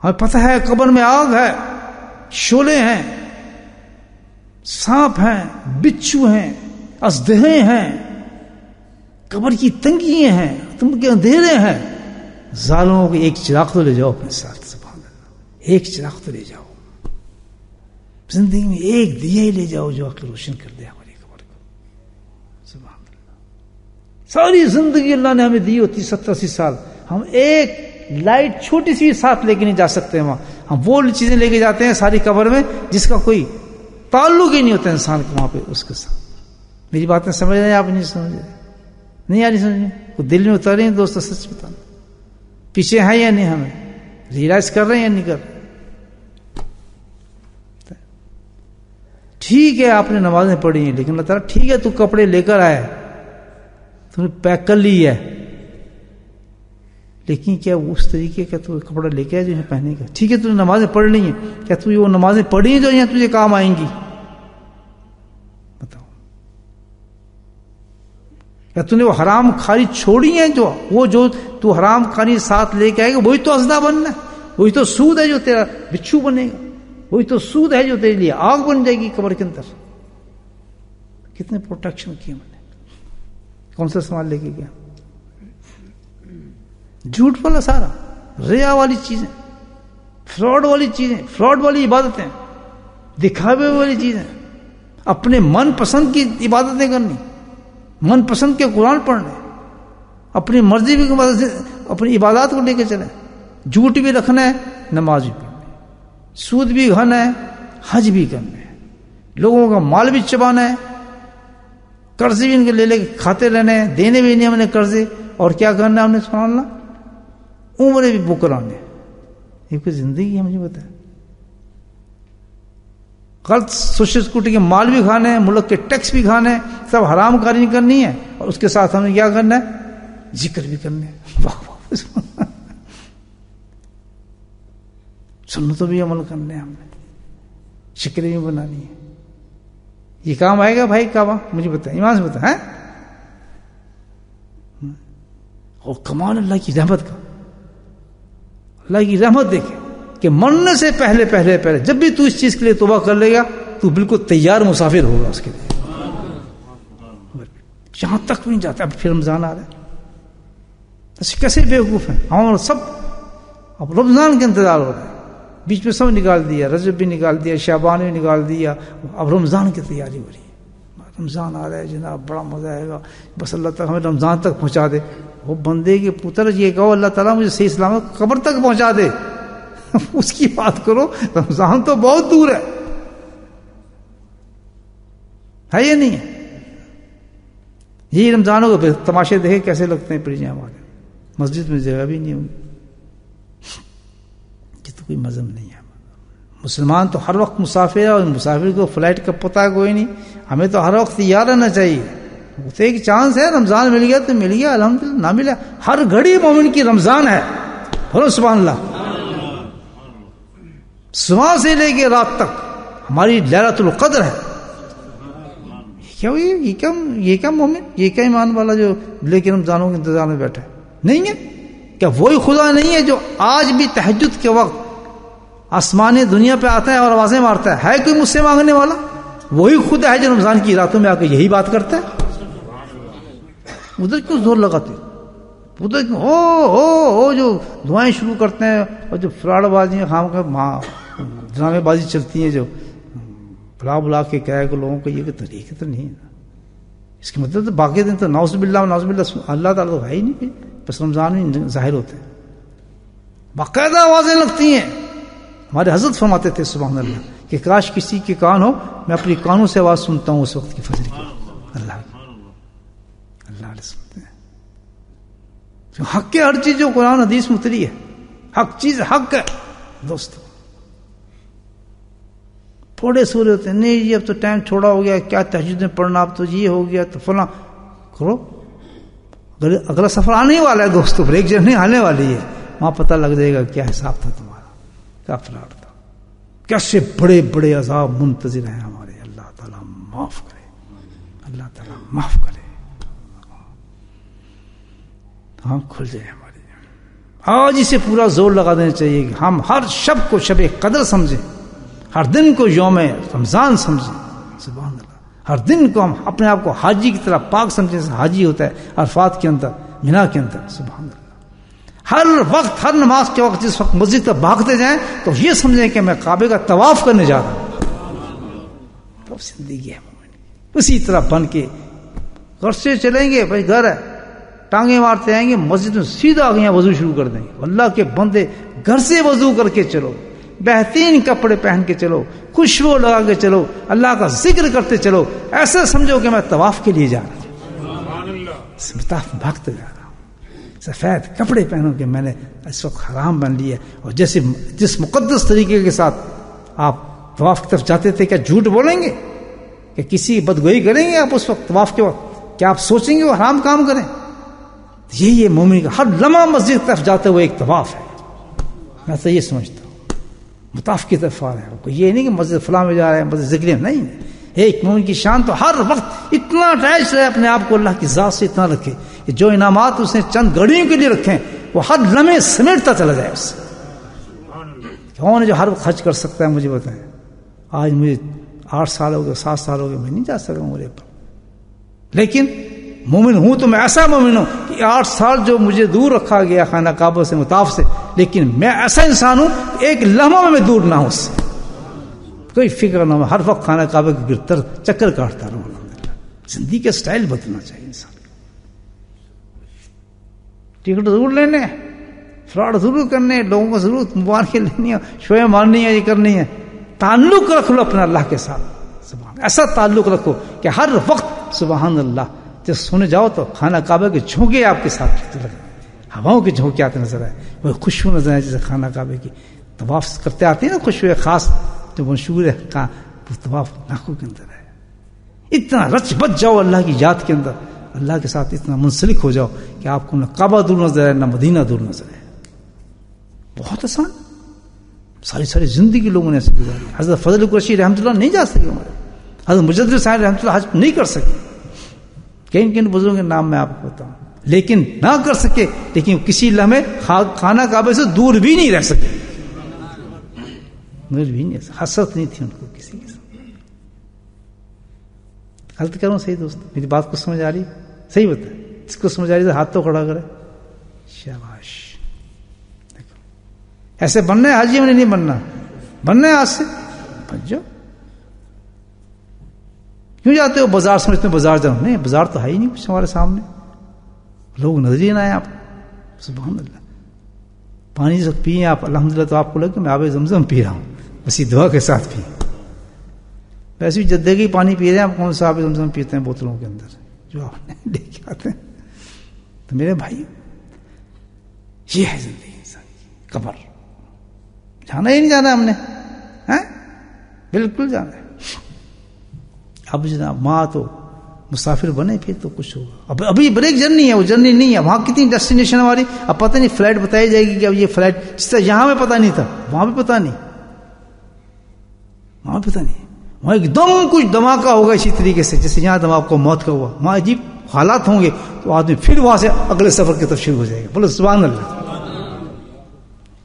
ہمیں پتہ ہے قبر میں آگ ہے، شعلے ہیں، سانپ ہیں، بچھو ہیں، اژدہے ہیں، قبر کی تنگیاں ہیں، تم کے اندھیرے ہیں. ظالموں کو ایک چراغ تو لے جاؤ اپنے ساتھ، سبحان اللہ، ایک چراغ تو لے جاؤ زندگی میں، ایک دیا ہی لے جاؤ جو آ کے روشن کر دے ہماری قبر کو. سبحان اللہ. ساری زندگی اللہ نے ہمیں دی ہوتی 70-80 سال، ہم ایک لائٹ چھوٹی سی ساتھ لے کے نہیں جا سکتے وہاں. ہم وہ چیزیں لے کے جاتے ہیں ساری قبر میں جس کا کوئی تعلق ہی نہیں ہوتا انسان کو وہاں پہ اس کے ساتھ. میری باتیں سمجھ رہے ہیں آپ؟ نہیں سمجھ رہے؟ نہیں آ رہی سمجھ؟ وہ دل میں اتر رہی ہیں دوستو؟ سچ بتانا پیچھے ہیں یا نہیں، ہمیں ریئلائز کر رہے ہیں یا نہیں کر رہے؟ ٹھیک ہے آپ نے نمازیں پڑھی ہیں، لیکن اللہ تعالیٰ ٹھیک ہے تو کپڑے لے کر آئے، تم نے پیک کر لی ہے، لیکن کیا اس طریقے کا تو کپڑا لے کے آئے جو پہنے کا؟ ٹھیک ہے تو نے نمازیں پڑھ لی ہیں، کیا تو وہ نمازیں پڑھی ہیں جو یہاں تجھے کام آئیں گی؟ بتاؤ. کیا تو نے وہ حرام کھاری چھوڑی ہیں جو تو حرام کھاری ساتھ لے کے آئے گا وہی تو ازدا بننا ہے، وہی تو سود ہے جو تیرا بچھو بنے گا، وہی تو سود ہے جو تیرے لیے آگ بن جائے گی قبر کے اندر. کتنے پروٹیکشن کیے میں نے، کون سا سامان لے کے گیا؟ جھوٹ والا سارا، ریا والی چیزیں، فراڈ والی چیزیں، فراڈ والی عبادتیں، دکھاوے والی چیزیں، اپنے من پسند کی عبادتیں کرنی، من پسند کے قرآن پڑھنے، اپنی مرضی بھی اپنی عبادات کو لے کے چلیں. جھوٹ بھی رکھنا ہے، نماز بھی پڑھنا ہے، سود بھی کھانا ہے، حج بھی کرنا ہے، لوگوں کا مال بھی چبانا ہے، قرضے بھی ان کے لے کے کھاتے رہنے ہیں، دینے بھی نہیں ہم نے قرضے، اور کیا کرنا ہے ہم نے سبحان اللہ، عمریں بھی بک کرانے. یہ کوئی زندگی ہے؟ مجھے بتائیں. غلط سوشل سیکورٹی کے مال بھی کھانے ہیں، ملک کے ٹیکس بھی کھانے ہیں، سب حرام کاری کرنی ہے، اور اس کے ساتھ ہمیں کیا کرنا ہے؟ ذکر بھی کرنے ہیں، سنتوں بھی عمل کرنے ہیں، ہم نے شکریں بھی بنانی ہے. یہ کام آئے گا بھائی کعبہ؟ مجھے بتا، ایمان سے بتا ہے. اور کمال اللہ کی رحمت کا، اللہ کی رحمت دیکھے کہ مرنے سے پہلے پہلے پہلے جب بھی تو اس چیز کے لیے توبہ کر لے گا تو بالکل تیار مسافر ہوگا اس کے لیے. یہاں تک بھی نہیں جاتا. اب پھر رمضان آ رہا ہے، ایسے کیسے بیوقوف ہیں ہم سب. اب رمضان کا انتظار ہو رہا ہے، بیچ میں سب نکال دیا، رجب بھی نکال دیا، شعبان بھی نکال دیا، اب رمضان کی تیاری ہو رہی ہے. رمضان آ رہا ہے جناب، بڑا مزہ آئے گا، بس اللہ تعالیٰ ہمیں رمضان تک پہنچا دے. وہ بندے کے پتر یہ کہو اللہ تعالیٰ مجھے صحیح سلامت قبر تک پہنچا دے. اس کی بات کرو، رمضان تو بہت دور ہے یا نہیں ہے؟ یہی رمضان ہوگا. پھر تماشے دیکھے کیسے لگتے ہیں پڑ ہمارے. مسجد میں جگہ بھی نہیں ہوگی، یہ تو کوئی مذہب نہیں ہے. مسلمان تو ہر وقت مسافر ہے، اور مسافر کو فلائٹ کا پتہ کوئی نہیں. ہمیں تو ہر وقت تیار رہنا چاہیے. تو ایک چانس ہے، رمضان مل گیا تو مل گیا، الحمدللہ. نہ ملا، ہر گھڑی مومن کی رمضان ہے. بولو سبحان اللہ. صبح سے لے کے رات تک ہماری لیلۃ القدر ہے. یہ کیا مومن، یہ کیا ایمان والا جو لے کے رمضانوں کے انتظار میں بیٹھا ہے؟ نہیں ہے کیا وہی خدا نہیں ہے جو آج بھی تہجد کے وقت آسمان دنیا پہ آتا ہے اور آوازیں مارتا ہے کوئی مجھ سے مانگنے والا؟ وہی خدا ہے جو رمضان کی راتوں میں آ کے یہی بات کرتا ہے. ادھر کیوں زور لگاتے؟ ادھر کیوں او جو دعائیں شروع کرتے ہیں، اور جو فراڈ بازیاں خام کا ڈرامے بازی چلتی ہیں، جو بلا کے کہے کہ لوگوں کو یہ کہ طریقے تو نہیں ہے. اس کے مطلب تو باقی دن تو نعوذ باللہ اللہ تعالیٰ تو ہے ہی نہیں، بس رمضان میں ظاہر ہوتے ہیں. باقاعدہ آوازیں لگتی ہیں. ہمارے حضرت فرماتے تھے سبحان اللہ کہ کاش کسی کے کان ہو، میں اپنی کانوں سے آواز سنتا ہوں اس وقت کی فجر کی. اللہ علیہ سنتے ہیں. حق کے ہر چیز جو قرآن حدیث میں اتری ہے، حق چیز حق ہے دوستو. تھوڑے سورے ہوتے ہیں، نہیں جی اب تو ٹائم چھوڑا ہو گیا، کیا تہجد میں پڑھنا، اب تو یہ ہو گیا تو فلاں کرو. اگلا سفر آنے والا ہے دوستو، بریک جرنی آنے والی ہے. وہاں پتہ لگ جائے گا کیا حساب تھا تمہارا، کیا فراڈ تھا، کیسے بڑے بڑے عذاب منتظر ہیں ہمارے. اللہ تعالیٰ معاف کرے، اللہ تعالیٰ معاف کرے. ہاں کھل جائے ہماری. آج اسے پورا زور لگا دینا چاہیے کہ ہم ہر شب کو شب قدر سمجھیں، ہر دن کو یوم رمضان سمجھیں. سبحان اللہ. ہر دن کو ہم اپنے آپ کو حاجی کی طرح پاک سمجھیں، جیسے حاجی ہوتا ہے عرفات کے اندر، مینا کے اندر. سبحان اللہ. ہر وقت، ہر نماز کے وقت جس وقت مسجد تک بھاگتے جائیں تو یہ سمجھیں کہ میں کعبے کا طواف کرنے جا رہا ہوں. تو زندگی ہے اسی طرح بن کے گھر سے چلیں گے، بھائی گھر ہے، ٹانگیں مارتے آئیں گے، مسجد میں سیدھا آ گئے وضو شروع کر دیں گے. اللہ کے بندے گھر سے وضو کر کے چلو، بہترین کپڑے پہن کے چلو، خوشبو لگا کے چلو، اللہ کا ذکر کرتے چلو. ایسا سمجھو کہ میں طواف کے لیے جا رہا ہوں، بھاگتے جا رہا ہوں. سفید کپڑے پہنو کہ میں نے اس وقت حرام بن لیا. اور جیسے جس مقدس طریقے کے ساتھ آپ طواف کی طرف جاتے تھے، کیا جھوٹ بولیں گے کہ کسی بدگوئی کریں گے آپ اس وقت طواف کے وقت؟ کیا آپ سوچیں گے وہ حرام کام کریں؟ یہی ہے مومن کا ہر لمحہ مسجد کی طرف جاتے ہوئے ایک طواف ہے. میں تو یہ سمجھتا ہوں مطاف کی طرف آ رہے ہیں. کوئی یہ نہیں کہ مسجد فلاں میں جا رہے ہیں، مسجد ذکر نہیں. ایک مومن کی شان تو ہر وقت اتنا اٹیچ رہے اپنے آپ کو اللہ کی ذات سے، اتنا رکھے کہ جو انعامات اس نے چند گھڑیوں کے لیے رکھے وہ ہر لمحے سمیٹتا چلا جائے اس سے. کون ہے جو ہر وقت خرچ کر سکتا ہے؟ مجھے بتائیں. آج مجھے 8 سال ہو گئے، 7 سال ہو گئے، میں نہیں جا سکا میرے پر. لیکن مومن ہوں تو میں ایسا مومن ہوں کہ 8 سال جو مجھے دور رکھا گیا خانہ کعبہ سے، مطاف سے، لیکن میں ایسا انسان ہوں ایک لمحہ میں دور نہ ہوں اس سے. کوئی فکر نہ ہو، ہر وقت خانہ کعبہ کے گرد چکر کاٹتا رہوں. زندگی کا سٹائل بدلنا چاہیے انسان. ٹکٹ ضرور لینے، فراڈ ضرور کرنے، لوگوں کو ضرور مبارکیں لینی ہے، شوئیں مارنی ہے، یہ کرنی ہے. تعلق رکھ لو اپنے اللہ کے ساتھ. سبحان، ایسا تعلق رکھو کہ ہر وقت سبحان اللہ جب سونے جاؤ تو خانہ کعبہ کے جھونکے آپ کے ساتھ لگے، ہواؤں کے جھونکے آتے نظر آئے، وہ خوشبو نظر آئے جیسے خانہ کعبے کی طواف کرتے آتے ہیں نا، خوشبو خاص جو مشہور ہے طواف ناکوں کے اندر ہے. اتنا رچ بچ جاؤ اللہ کی یاد کے اندر، اللہ کے ساتھ اتنا منسلک ہو جاؤ کہ آپ کو نہ کعبہ دور نظر آئے نہ مدینہ دور نظر آئے. بہت آسان. ساری زندگی لوگوں نے ایسے گزاری. حضرت فضل قریشی رحمۃ اللہ نہیں جا سکے ہمارے. حضرت مجدد صاحب رحمۃ اللہ حج نہیں کر سکے. کن بزرگوں کے نام میں آپ کو بتاؤں, لیکن نہ کر سکے, لیکن کسی لمحے خانہ کعبہ سے دور بھی نہیں رہ سکے, دور بھی نہیں, حسرت نہیں تھی ان کو کسی کے ساتھ. غلط کروں صحیح دوست, میری بات کو سمجھ آ رہی, صحیح بتا, جس کو سمجھ آ رہی تو ہاتھ تو کھڑا کرے, شاباش. دیکھو ایسے بننا ہے, حاجی میں نہیں بننا, بننا ہے آج سے بن جاؤ. کیوں جاتے ہو بازار, سمجھتے ہیں بازار جاؤ, نہیں بازار تو ہے ہی نہیں کچھ ہمارے سامنے, لوگ نظر ہی نہ آئے آپ. سبحان اللہ. پانی جو پیے آپ الحمدللہ, تو آپ کو لگے کہ میں آب زمزم پی رہا ہوں, اسی دعا کے ساتھ پیے. ویسے بھی جدے کے پانی پی رہے ہیں آپ, کون سا آب زمزم پیتے ہیں بوتلوں کے اندر جو آپ نے لے کے آتے ہیں. تو میرے بھائی یہ ہے زندگی انسان کی, قبر جانا ہی نہیں جانا ہم نے, بالکل جانا ہے. اب جناب ماں تو مسافر بنے پھر تو کچھ ہوگا. ابھی بریک جرنی ہے, وہ جرنی نہیں ہے. وہاں کتنی ڈیسٹینیشن ہماری اب پتہ نہیں, فلائٹ بتائی جائے گی کہ اب یہ فلائٹ, جس طرح یہاں میں پتہ نہیں تھا وہاں بھی پتہ نہیں, وہاں پتہ نہیں, وہاں ایک دم کچھ دھماکہ ہوگا اسی طریقے سے جیسے یہاں دھماکہ کو موت کا ہوا. وہاں عجیب حالات ہوں گے, تو آدمی پھر وہاں سے اگلے سفر کی طرف شروع ہو جائے گا. بولو سبحان اللہ,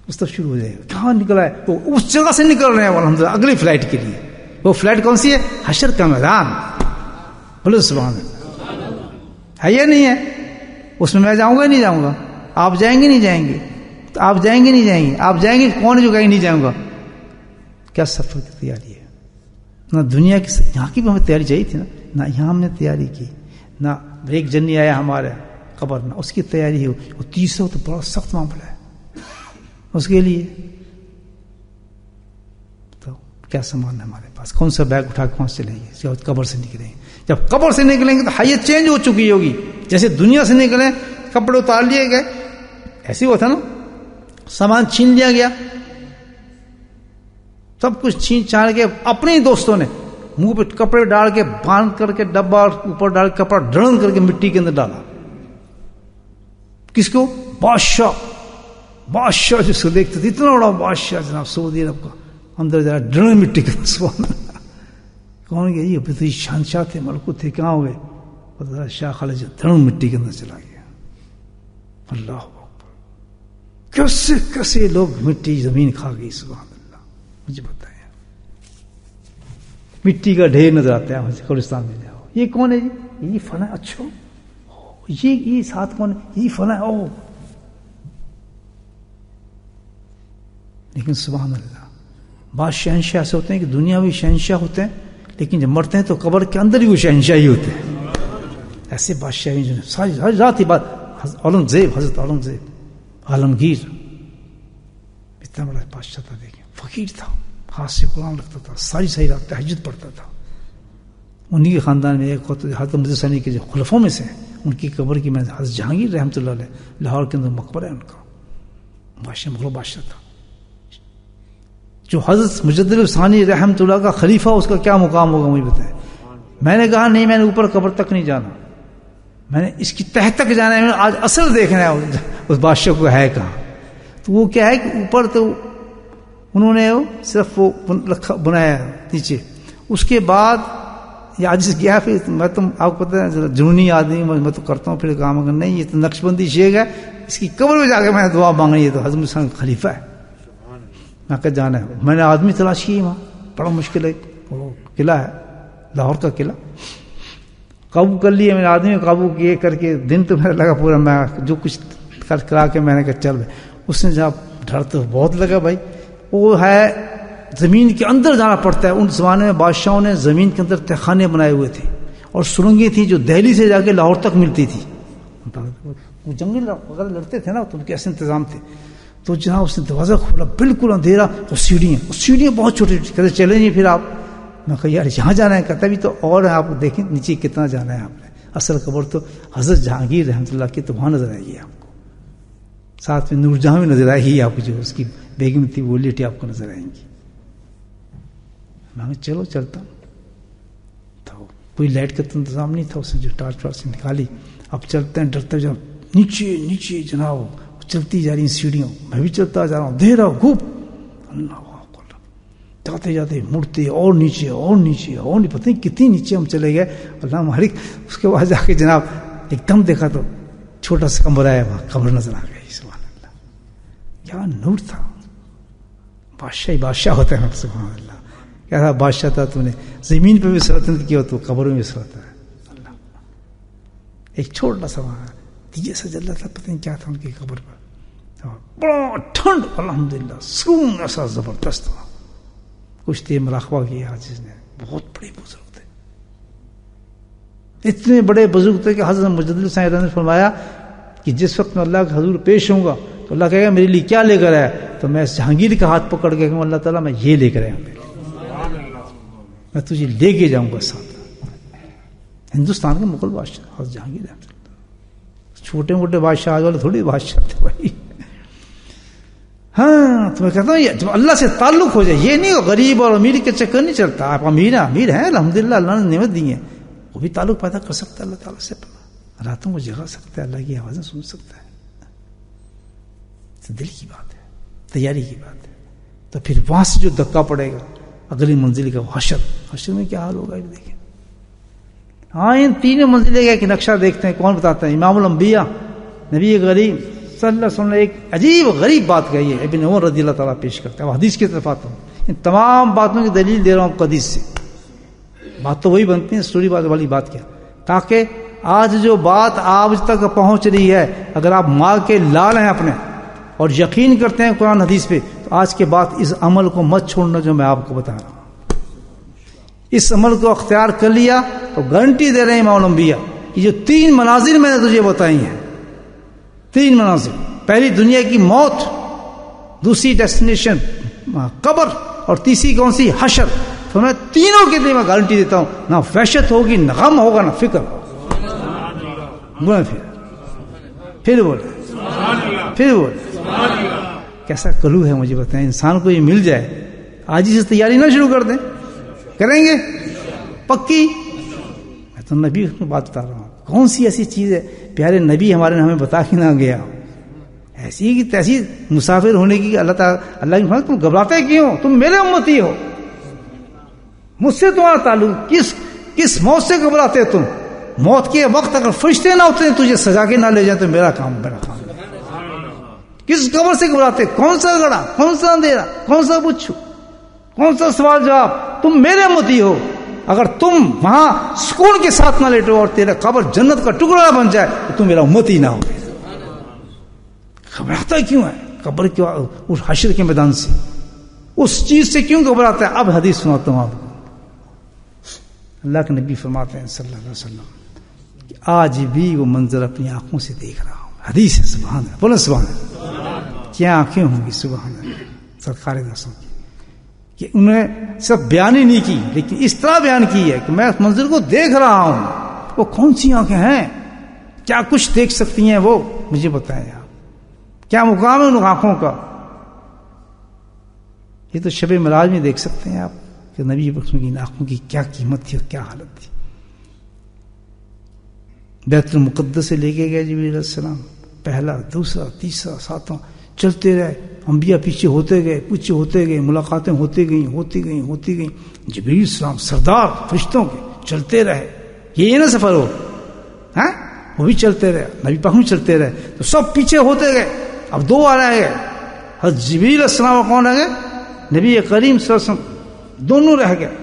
اس طرف شروع ہو جائے گا. کہاں نکلا ہے وہ, اس جگہ سے نکل رہے ہیں الحمدللہ اگلی فلائٹ کے لیے. وہ فلائٹ کون سی ہے؟ حشر کا میدان. بولو سبحان اللہ. ہے یا نہیں ہے؟ اس میں جاؤں گا نہیں جاؤں گا, آپ جائیں گے نہیں جائیں گے, تو آپ جائیں گے نہیں جائیں گے, آپ جائیں گے کون جو کہیں نہیں جاؤں گا. کیا سفر کی تیاری ہے. نہ دنیا کی, یہاں کی بھی ہمیں تیاری چاہیے تھی نہ یہاں ہم نے تیاری کی, نہ بریک جرنی آیا ہمارے قبر, نہ اس کی تیاری ہے. وہ تیسرا تو بڑا سخت معاملہ ہے اس کے لیے. تو کیا سامان ہے ہمارے پاس, کون سا بیگ اٹھا کے وہاں سے چلیں گے جب قبر سے نکلیں گے. جب قبر سے نکلیں گے تو حیت چینج ہو چکی ہوگی. جیسے دنیا سے نکلیں کپڑے اتار لیے گئے, ایسے ہی ہوا تھا نا, سامان چھین لیا گیا, سب کچھ چھین چھان کے اپنے ہی دوستوں نے منہ پہ کپڑے ڈال کے باندھ کر کے ڈبہ اوپر ڈال کے کپڑا ڈڑن کر کے مٹی کے اندر ڈالا. کس کو؟ بادشاہ. بادشاہ جس کو دیکھتے تھے, اتنا بڑا بادشاہ جناب سعودی عرب کا, اندر جا ڈڑن مٹی کے اندر. کون گیا یہ؟ تو شہنشاہ تھے, ملکوت تھے, کہاں ہوئے؟ پتہ شاہ خالد ڈڑن مٹی کے اندر چلا گیا. اللہ اکبر. کیسے کیسے لوگ مٹی زمین کھا گئی. سبحان اللہ. مجھے بتائیں, مٹی کا ڈھیر نظر آتا ہے مجھے قبرستان میں جاؤ. یہ کون ہے جی؟ یہ فلاں. اچھا یہ ساتھ کون ہے؟ یہ فلاں. او لیکن سبحان اللہ, بعض شہنشاہ ایسے ہوتے ہیں کہ دنیا میں شہنشاہ ہوتے ہیں, لیکن جب مرتے ہیں تو قبر کے اندر ہی وہ شہنشاہ ہی ہوتے ہیں. ایسے بادشاہ جو ساری رات ہی بات. اورنگزیب, حضرت اورنگزیب عالمگیر, اتنا بڑا بادشاہ تھا, دیکھیں فقیر تھا, ہاتھ سے قرآن رکھتا تھا, ساری رات تہجد پڑھتا تھا. انہی کے خاندان میں ایک حضرت مجدد ثانی کے جو خلفوں میں سے ہیں, ان کی قبر کی میں حضرت جہانگیر رحمۃ اللہ علیہ, لاہور کے اندر مقبرہ ہے ان کا. بادشاہ مغل بادشاہ تھا. جو حضرت مجدد ثانی رحمۃ اللہ کا خلیفہ, اس کا کیا مقام ہوگا مجھے بتائیں. میں نے کہا نہیں, میں نے اوپر قبر تک نہیں جانا, میں نے اس کی تہ تک جانا ہے. میں نے آج اصل دیکھنا ہے اس بادشاہ کو ہے کہاں. تو وہ کیا ہے کہ اوپر تو انہوں نے صرف وہ بنایا نیچے, اس کے بعد یہ آج گیا. پھر میں تم آپ کو پتہ ہے جنونی آدمی, میں تو کرتا ہوں پھر کام, اگر نہیں یہ تو نقش بندی شیخ ہے, اس کی قبر میں جا کے میں نے دعا مانگنی ہے. تو حضرت مسلم خلیفہ ہے, میں کہ جانا ہے. میں نے آدمی تلاش کی, وہاں بڑا مشکل ہے, وہ قلعہ ہے لاہور کا قلعہ, قابو کر لیے میں نے آدمی, قابو کیے کر کے دن تو میرا لگا پورا, میں جو کچھ کرا کے میں نے کہا چل بھائی. اس نے جہاں ڈر تو بہت لگا بھائی. وہ ہے زمین کے اندر جانا پڑتا ہے. ان زمانے میں بادشاہوں نے زمین کے اندر تہخانے بنائے ہوئے تھے, اور سرنگیں تھیں جو دہلی سے جا کے لاہور تک ملتی تھی. وہ جنگل وغیرہ لڑتے تھے نا, تو ان کے ایسے انتظام تھے. تو جہاں اس نے دروازہ کھولا, بالکل اندھیرا, اور سیڑھیاں بہت چھوٹی چھوٹی. کہتے چلیں نہیں پھر آپ. میں کہا یار یہاں جانا ہے. کہتا بھی تو اور ہے, آپ دیکھیں نیچے کتنا جانا ہے آپ نے. اصل قبر تو حضرت جہانگیر رحمۃ اللہ کی, تو وہاں نظر آئے گی آپ کو. ساتھ میں نور جہاں بھی نظر آئے گی آپ کو, جو اس کی بیگم تھی وہ لیٹی آپ کو نظر آئیں گی. میں چلو چلتا ہوں. تو کوئی لائٹ کا تو انتظام نہیں تھا, اس نے جو ٹارچ وارچ سے نکالی. اب چلتے ہیں ڈرتے جب نیچے نیچے جناب چلتی جا رہی ہیں سیڑھیوں, میں بھی چلتا جا رہا ہوں, اندھیرا خوب. اللہ جاتے جاتے مڑتے اور نیچے اور نیچے اور نہیں، پتہ نہیں کتنی نیچے ہم چلے گئے اللہ مالک. اس کے بعد جا کے جناب ایک دم دیکھا تو چھوٹا سا کمرہ ہے، وہاں قبر نظر آ گئی. سبحان اللہ، کیا نور تھا. بادشاہ ہوتا ہے سبحان اللہ. کیا تھا بادشاہ تھا، تو نے زمین پہ بھی سلطنت کیا تو قبروں میں بھی سلطنت ہے. اللہ ایک چھوٹا سا وہاں دیے سے جل رہا تھا، پتہ نہیں کیا تھا ان کی قبر پر. بڑا ٹھنڈ الحمدللہ، سکون ایسا زبردست تھا. کچھ دیر مراقبہ کیا جس نے. بہت بڑے بزرگ تھے، اتنے بڑے بزرگ تھے کہ حضرت مجدد صاحب نے فرمایا کہ جس وقت میں اللہ کے حضور پیش ہوں گا تو اللہ کہے گا میرے لیے کیا لے کر آیا؟ تو میں جہانگیر کا ہاتھ پکڑ کے کہوں اللہ تعالیٰ میں یہ لے کر آیا ہوں، میں تجھے لے کے جاؤں گا ساتھ. ہندوستان کے مغل بادشاہ حضرت جہانگیر ہے. چھوٹے موٹے بادشاہ آج والے تھوڑی بادشاہ تھے بھائی. ہاں تو میں کہتا ہوں جب اللہ سے تعلق ہو جائے، یہ نہیں غریب اور امیر کے چکر نہیں چلتا. آپ امیر ہیں الحمدللہ، اللہ نے نعمت دی ہے، وہ بھی تعلق پیدا کر سکتا ہے اللہ تعالیٰ سے. راتوں کو جگا سکتا ہے، اللہ کی آوازیں سن سکتا ہے. دل کی بات ہے، تیاری کی بات ہے. تو پھر وہاں سے جو دھکا پڑے گا اگلی منزل کا حشر میں کیا حال ہوگا یہ دیکھیں. ہاں ان تینوں منزلیں کا ایک نقشہ دیکھتے ہیں. کون بتاتا ہے؟ امام الانبیاء نبی کریم صلی اللہ علیہ وسلم نے ایک عجیب غریب بات کہی ہے. ابن عمر رضی اللہ تعالیٰ پیش کرتا ہے. حدیث کی طرف آتا ہوں، ان تمام باتوں کی دلیل دے رہا ہوں حدیث سے. بات تو وہی بنتی ہے، اسٹوری بات والی بات کیا، تاکہ آج جو بات آپ تک پہنچ رہی ہے اگر آپ ماں کے لال ہیں اپنے اور یقین کرتے ہیں قرآن حدیث پہ، تو آج کے بعد اس عمل کو مت چھوڑنا جو میں آپ کو بتا رہا ہوں. اس عمل کو اختیار کر لیا تو گارنٹی دے رہے ہیں امام الانبیاء، یہ جو 3 منازل میں نے تجھے بتائی ہیں، 3 منازل، پہلی دنیا کی موت، دوسری ڈیسٹینیشن قبر، اور تیسری کون سی؟ حشر. تو میں تینوں کے لیے میں گارنٹی دیتا ہوں، نہ وحشت ہوگی، نہ غم ہوگا، نہ فکر ہوگا. پھر بولے کیسا کلو ہے مجھے بتائیں. انسان کو یہ مل جائے، آج ہی سے تیاری نہ شروع کر دیں. کریں گے پکی. میں تو نبی کی بات بتا رہا ہوں. کون سی ایسی چیز ہے پیارے نبی ہمارے نے ہمیں بتا کے نہ گیا؟ ایسی کی تیسی مسافر ہونے کی اللہ تعالیٰ اللہ کی فرمایا تم گھبراتے کیوں؟ تم میرے امتی ہو، مجھ سے تمہارا تعلق. کس موت سے گھبراتے تم؟ موت کے وقت اگر فرشتے نہ ہوتے تجھے سجا کے نہ لے جائیں تو میرا کام. کس قبر سے گھبراتے؟ کون سا گڑا، کون سا اندھیرا، کون سا پوچھو، کون سا سوال جواب؟ تم میرے امتی ہو. اگر تم وہاں سکون کے ساتھ نہ لیٹو اور تیرا قبر جنت کا ٹکڑا بن جائے تو تم میرا امتی نہ ہو. گھبراتا کیوں ہے قبر کے اس حشر کے میدان سے؟ اس چیز سے کیوں گھبراتا ہے؟ اب حدیث سناتا ہوں آپ کو. اللہ کے نبی فرماتے ہیں صلی اللہ علیہ وسلم کہ آج بھی وہ منظر اپنی آنکھوں سے دیکھ رہا ہوں. حدیث ہے، سبحان اللہ، بولے سبحان اللہ. کیا آنکھیں ہوں گی سبحان اللہ سرکار دستوں کی، کہ انہیں سب بیان ہی نہیں کی، لیکن اس طرح بیان کی ہے کہ میں اس منظر کو دیکھ رہا ہوں. وہ کون سی آنکھیں ہیں؟ کیا کچھ دیکھ سکتی ہیں وہ؟ مجھے بتائیں آپ، کیا مقام ہے ان آنکھوں کا؟ یہ تو شب معراج میں دیکھ سکتے ہیں آپ کہ نبی پاک کی آنکھوں کی کیا قیمت تھی اور کیا حالت تھی. بیت المقدس سے لے کے گئے جبریل علیہ السلام، پہلا، دوسرا، تیسرا، ساتواں، چلتے رہے. انبیاء پیچھے ہوتے گئے، ملاقاتیں ہوتی گئیں. جبریل السلام سردار فرشتوں کے چلتے رہے. یہ نہ سفر ہو، ہاں وہ بھی چلتے رہے، نبی پاک بھی چلتے رہے، تو سب پیچھے ہوتے گئے. اب 2 آ رہے گئے، حضرت جبریل علیہ السلام اور کون رہ گئے؟ نبی کریم صلی اللہ علیہ وسلم. دونوں رہ گئے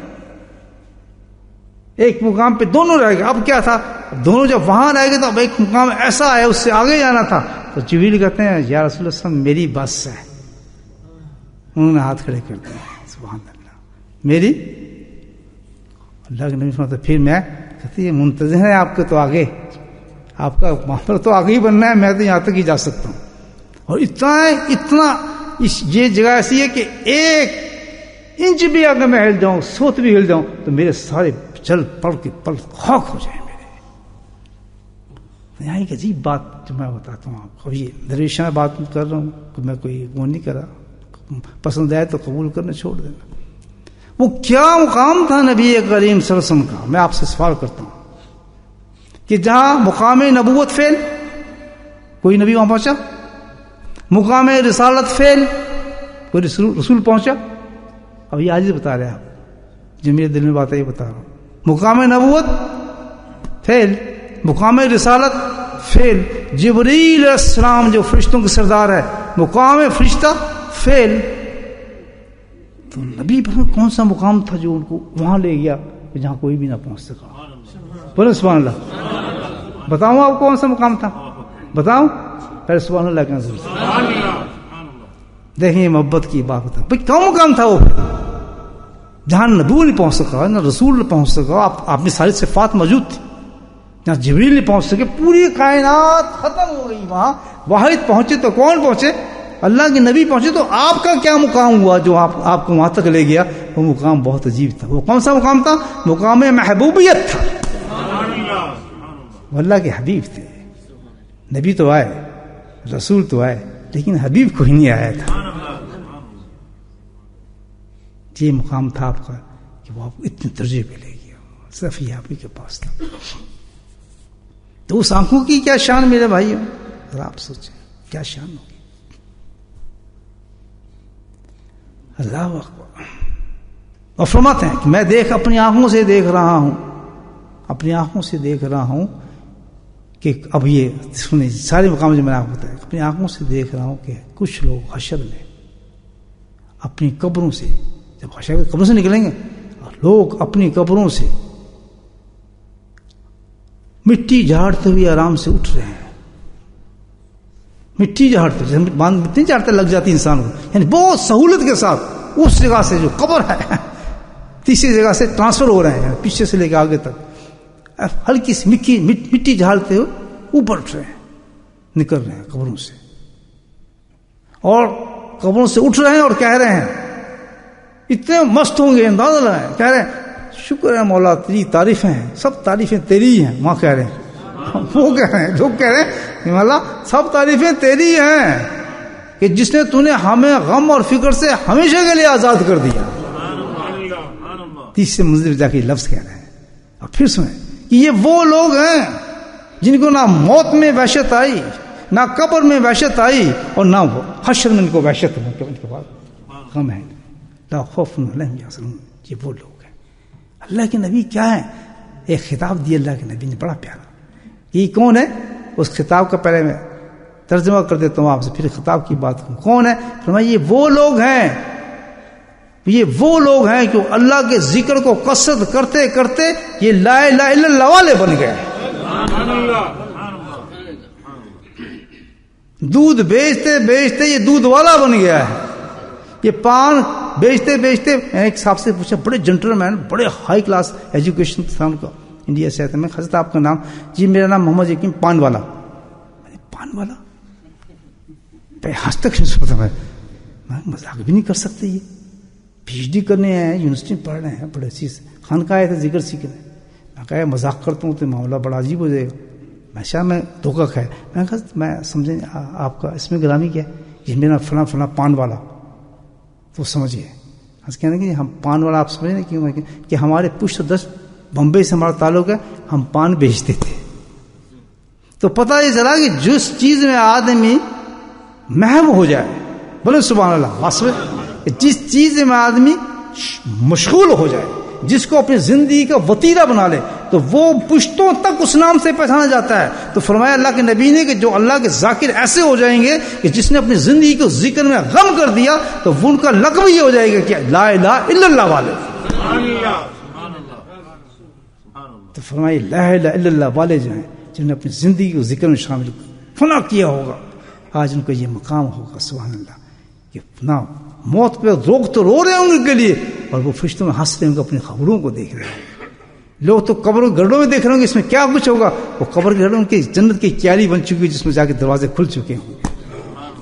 ایک مقام پہ، دونوں رہ گئے. اب کیا تھا؟ دونوں جب وہاں رہ گئے تو اب ایک مقام ایسا ہے اس سے آگے جانا تھا. تو جبریل کہتے ہیں یا رسول اللہ وسلم میری بس ہے. انہوں نے ہاتھ کھڑے کر دیے، سبحان اللہ میری. اللہ کے نبی فرماتے پھر میں کہتی ہے منتظر ہے آپ کے تو آگے، آپ کا معاملہ تو آگے ہی بننا ہے، میں تو یہاں تک ہی جا سکتا ہوں. اور اتنا یہ جگہ ایسی ہے کہ 1 انچ بھی اگر میں ہل جاؤں، سوت بھی ہل جاؤں تو میرے سارے چل پڑ کے پل خاک ہو جائیں میرے. یہاں ایک عجیب بات جو میں بتاتا ہوں آپ کو. یہ درویشانہ بات کر رہا ہوں، میں کوئی وہ نہیں کر رہا، پسند آئے تو قبول کرنا، چھوڑ دینا. وہ کیا مقام تھا نبی کریم صلی اللہ علیہ وسلم کا؟ میں آپ سے سوال کرتا ہوں کہ جہاں مقام نبوت فیل، کوئی نبی وہاں پہنچا؟ مقام رسالت فیل، کوئی رسول پہنچا؟ اب یہ عاجز بتا رہے ہیں آپ، جو میرے دل میں بات ہے یہ بتا رہا ہوں. مقام نبوت فیل، مقام رسالت فیل. جبریل علیہ السلام جو فرشتوں کے سردار ہے، مقام فرشتہ فیل. تو نبی پر کون سا مقام تھا جو ان کو وہاں لے گیا جہاں کوئی بھی نہ پہنچ سکا؟ بولو سبحان اللہ. بتاؤں آپ کون سا مقام تھا؟ بتاؤں؟ پہلے سبحان اللہ کہنا ضرور. دیکھیں محبت کی بات بتا بھائی کون مقام تھا وہ جہاں نبی نہیں پہنچ سکا، نہ رسول نہیں پہنچ سکا، آپ میں ساری صفات موجود تھی، جہاں جبریل نہیں پہنچ سکے، پوری کائنات ختم ہو گئی. وہاں واحد پہنچے تو کون پہنچے؟ اللہ کے نبی پہنچے. تو آپ کا کیا مقام ہوا جو آپ کو وہاں تک لے گیا؟ وہ مقام بہت عجیب تھا. وہ کون سا مقام تھا؟ مقام محبوبیت تھا. وہ اللہ کے حبیب تھے. نبی تو آئے، رسول تو آئے، لیکن حبیب کوئی نہیں آیا تھا. یہ مقام تھا آپ کا کہ وہ آپ کو اتنے درجے پہ لے گیا، صرف یہ آپ ہی کے پاس تھا. تو اس آنکھوں کی کیا شان میرے بھائیوں، ذرا آپ سوچیں کیا شان ہوگی. اللہ اکبر. اور فرماتے ہیں کہ میں اپنی آنکھوں سے دیکھ رہا ہوں، اپنی آنکھوں سے دیکھ رہا ہوں کہ اب یہ سنیں سارے مقام جو میں نے آپ کو بتایا، اپنی آنکھوں سے دیکھ رہا ہوں کہ کچھ لوگ حشر میں اپنی قبروں سے، جب حشر کی قبروں سے نکلیں گے اور لوگ اپنی قبروں سے مٹی جھاڑتے ہوئے آرام سے اٹھ رہے ہیں. مٹی جھاڑتے، مٹی جھاڑتے لگ جاتی انسان کو، یعنی بہت سہولت کے ساتھ اس جگہ سے جو قبر ہے تیسری جگہ سے ٹرانسفر ہو رہے ہیں، پیچھے سے لے کے آگے تک ہلکی سی مٹی جھاڑتے ہوئے اوپر اٹھ رہے ہیں، نکل رہے ہیں قبروں سے، اور قبروں سے اٹھ رہے ہیں اور کہہ رہے ہیں، اتنے مست ہوں گے اندازہ لگائیں، کہہ رہے ہیں شکر ہے مولا تیری تعریفیں ہیں، سب تعریفیں تیری ہی ہیں. وہاں کہہ رہے ہیں، وہ کہہ رہے ہیں، لوگ کہہ رہے ہیں مولا سب تعریفیں تیری ہیں کہ جس نے تو نے ہمیں غم اور فکر سے ہمیشہ کے لیے آزاد کر دیا. تیسرے منزل جا کے لفظ کہہ رہے ہیں. اور پھر سنیں کہ یہ وہ لوگ ہیں جن کو نہ موت میں وحشت آئی، نہ قبر میں وحشت آئی، اور نہ حشر میں ان کو وحشت ہے، ان کے بعد غم ہے. لا خوف علیہم یحزنون. یہ وہ لوگ ہیں. اللہ کے نبی کیا ہے؟ ایک خطاب دیا اللہ کے نبی نے بڑا پیارا. یہ کون ہے؟ اس خطاب کا پہلے میں ترجمہ کر دیتا ہوں آپ سے، پھر خطاب کی بات کروں. کون ہے؟ فرمایا یہ وہ لوگ ہیں، یہ وہ لوگ ہیں کہ اللہ کے ذکر کو کثرت کرتے کرتے یہ لا الہ الا اللہ والے بن گئے. دودھ بیچتے بیچتے یہ دودھ والا بن گیا ہے. یہ پان بیچتے بیچتے میں ایک صاحب سے پوچھا، بڑے جنٹل مین، بڑے ہائی کلاس ایجوکیشن تھا ان کا، انڈیا سے آتے. میں حضرت آپ کا نام؟ جی میرا نام محمد یقین پان والا. پان والا آج تک نہیں سوچا. میں مذاق بھی نہیں کر سکتے. یہ پی ایچ ڈی کرنے ہیں، یونیورسٹی پڑھ رہے ہیں، بڑے چیز خانقاہ آئے تھے ذکر سیکھنے. میں کہا مذاق کرتا ہوں تو معاملہ بڑا عجیب ہو جائے گا. میں شاید میں دھوکہ کھایا. میں کہا میں سمجھیں آپ کا اس میں گرامی کیا ہے؟ یہ میرا فلاں فلاں پان والا. تو سمجھیے کہنے کہ ہم پان والا آپ سمجھیں کیوں کہ ہمارے پشت دس بمبئی سے ہمارا تعلق ہے، ہم پان بیچتے تھے. تو پتہ یہ چلا کہ جس چیز میں آدمی محو ہو جائے، بولے سبحان اللہ، واسطے جس چیز میں آدمی مشغول ہو جائے، جس کو اپنی زندگی کا وتیرہ بنا لے، تو وہ پشتوں تک اس نام سے پہچانا جاتا ہے. تو فرمایا اللہ کے نبی نے کہ جو اللہ کے ذاکر ایسے ہو جائیں گے کہ جس نے اپنی زندگی کو ذکر میں غم کر دیا، تو وہ ان کا لقب یہ ہو جائے گا کہ لا الہ الا اللہ والے. تو فرمایا لا الہ الا اللہ والے جو ہیں، جنہوں نے اپنی زندگی کو ذکر میں شامل فنا کیا ہوگا، آج ان کو یہ مقام ہوگا. سبحان اللہ. کہ نہ موت پہ روک تو رو رہے ہوں گے کے لیے، اور وہ فرشتوں میں ہنس رہے ہوں گے، اپنی خبروں کو دیکھ رہے ہیں. لوگ تو قبروں کے گڑھوں میں دیکھ رہے ہوں گے اس میں کیا کچھ ہوگا. وہ قبر کے گڑھوں کی جنت کی کیالی بن چکی ہے جس میں جا کے دروازے کھل چکے ہوں گے.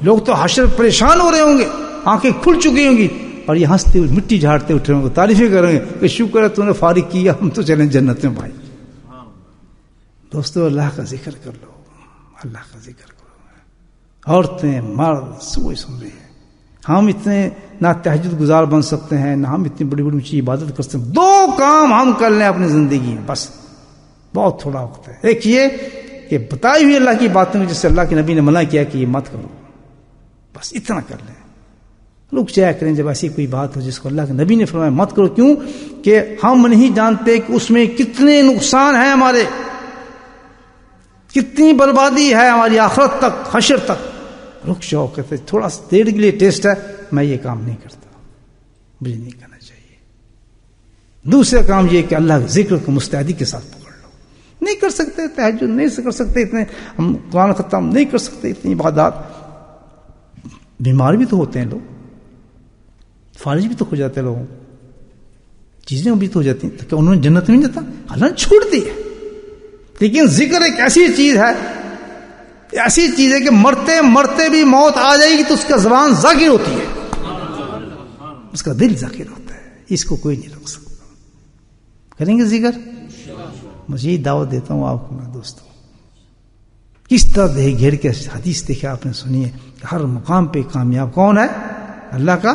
لوگ تو حشر پریشان ہو رہے ہوں گے، آنکھیں کھل چکی ہوں گی، اور یہ ہنستے ہوئے مٹی جھاڑتے اٹھ رہے ہوں گے، تعریفیں کریں گے کہ شکر ہے تو نے فارغ کیا، ہم تو چلیں جنت میں. بھائی دوستو اللہ کا ذکر کر لو، اللہ کا ذکر کرو. عورتیں مرد سوئے سن رہے ہیں. ہم اتنے نہ تہجد گزار بن سکتے ہیں، نہ ہم اتنی بڑی بڑی اونچی عبادت کر سکتے ہیں. 2 کام ہم کر لیں اپنی زندگی میں، بس بہت تھوڑا وقت ہے. ایک یہ کہ بتائی ہوئی اللہ کی باتوں میں جس سے اللہ کے نبی نے منع کیا کہ یہ مت کرو، بس اتنا کر لیں. رک جایا کریں جب ایسی کوئی بات ہو جس کو اللہ کے نبی نے فرمایا مت کرو. کیوں کہ ہم نہیں جانتے کہ اس میں کتنے نقصان ہیں ہمارے, کتنی بربادی ہے ہماری آخرت تک, حشر تک. رک جاؤ, کہتے تھوڑا سا دیر کے لیے ٹیسٹ ہے, میں یہ کام نہیں کرتا, مجھے نہیں کرنا چاہیے. دوسرا کام یہ کہ اللہ کے ذکر کو مستعدی کے ساتھ پکڑ لو. نہیں کر سکتے تہجد نہیں کر سکتے, اتنے ہم قرآن ختم نہیں کر سکتے, اتنی عبادات. بیمار بھی تو ہوتے ہیں لوگ, فارج بھی تو ہو جاتے لوگوں, چیزیں بھی تو ہو جاتی ہیں. کہ انہوں نے جنت میں نہیں جاتا, اللہ نے چھوڑ دی ہے. لیکن ذکر ایک ایسی چیز ہے, ایسی چیز ہے کہ مرتے مرتے بھی موت آ جائے گی تو اس کا زبان ذاکر ہوتی ہے, اس کا دل ذاکر ہوتا ہے, اس کو کوئی نہیں روک سکتا. کریں گے ذکر؟ مزید دعوت دیتا ہوں آپ کو میں دوستوں. کس طرح دے گھیر کے حدیث دیکھے آپ نے سنی ہے کہ ہر مقام پہ کامیاب کون ہے؟ اللہ کا